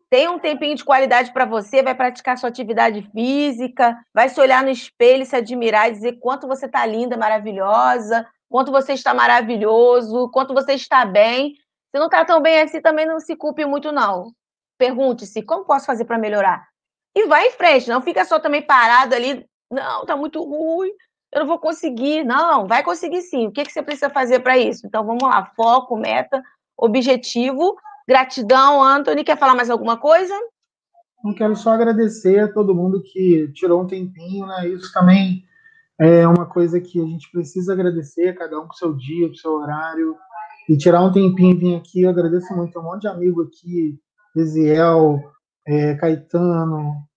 Tenha um tempinho de qualidade para você, vai praticar sua atividade física, vai se olhar no espelho, se admirar e dizer quanto você está linda, maravilhosa, quanto você está maravilhoso, quanto você está bem. Se não está tão bem assim, também não se culpe muito, não. Pergunte-se, como posso fazer para melhorar? E vai em frente, não fica só também parado ali, não, está muito ruim, eu não vou conseguir. Não, vai conseguir sim. O que você precisa fazer para isso? Então, vamos lá, foco, meta, objetivo. Gratidão, Anthony. Quer falar mais alguma coisa? Eu quero só agradecer a todo mundo que tirou um tempinho, né? Isso também é uma coisa que a gente precisa agradecer, cada um com o seu dia, com o seu horário, e tirar um tempinho e vir aqui. Eu agradeço muito. Tem um monte de amigo aqui, Eziel, Caetano,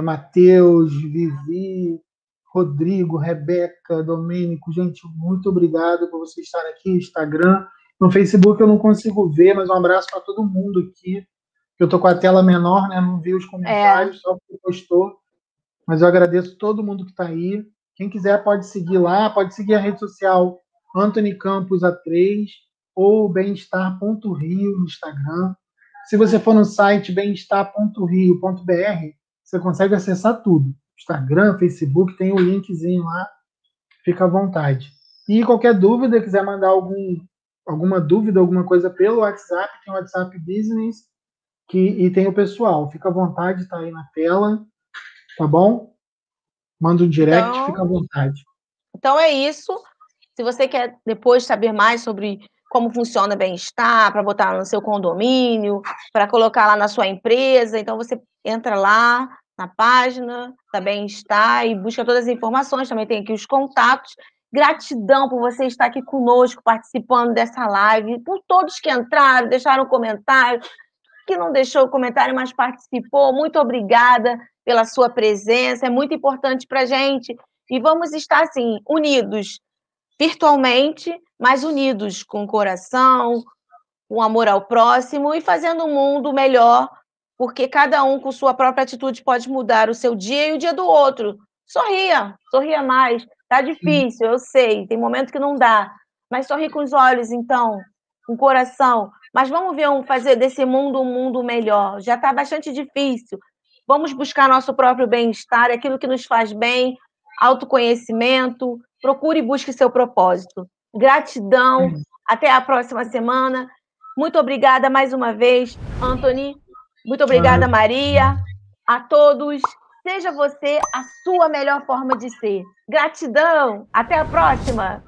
Matheus, Vivi, Rodrigo, Rebeca, Domênico. Gente, muito obrigado por vocês estarem aqui. Instagram. No Facebook eu não consigo ver, mas um abraço para todo mundo aqui. Eu estou com a tela menor, né? Não vi os comentários, só porque postou. Mas eu agradeço todo mundo que está aí. Quem quiser pode seguir lá, pode seguir a rede social Anthony Campos A3 ou bem-estar.rio no Instagram. Se você for no site bem-estar.rio.br, você consegue acessar tudo. Instagram, Facebook, tem o linkzinho lá, fica à vontade. E qualquer dúvida, quiser mandar alguma dúvida, alguma coisa pelo WhatsApp, tem o WhatsApp Business e tem o pessoal. Fica à vontade, está aí na tela, tá bom? Manda um direct, fica à vontade. Então é isso. Se você quer depois saber mais sobre como funciona bem-estar, para botar no seu condomínio, para colocar lá na sua empresa, então você entra lá na página da Bem-Estar e busca todas as informações. Também tem aqui os contatos. Gratidão por você estar aqui conosco, participando dessa live, por todos que entraram, deixaram comentário. que não deixou o comentário, mas participou, muito obrigada pela sua presença, é muito importante para a gente. E vamos estar, assim, unidos, virtualmente, mas unidos com o coração, com amor ao próximo e fazendo um mundo melhor, porque cada um com sua própria atitude pode mudar o seu dia e o dia do outro. Sorria, sorria mais. Tá difícil, eu sei, tem momento que não dá, mas sorri com os olhos, então, com o coração. Mas vamos ver, fazer desse mundo um mundo melhor. Já está bastante difícil. Vamos buscar nosso próprio bem-estar, aquilo que nos faz bem, autoconhecimento. Procure e busque seu propósito. Gratidão. Até a próxima semana. Muito obrigada mais uma vez, Anthony. Muito obrigada, Maria. A todos. Seja você a sua melhor forma de ser. Gratidão. Até a próxima.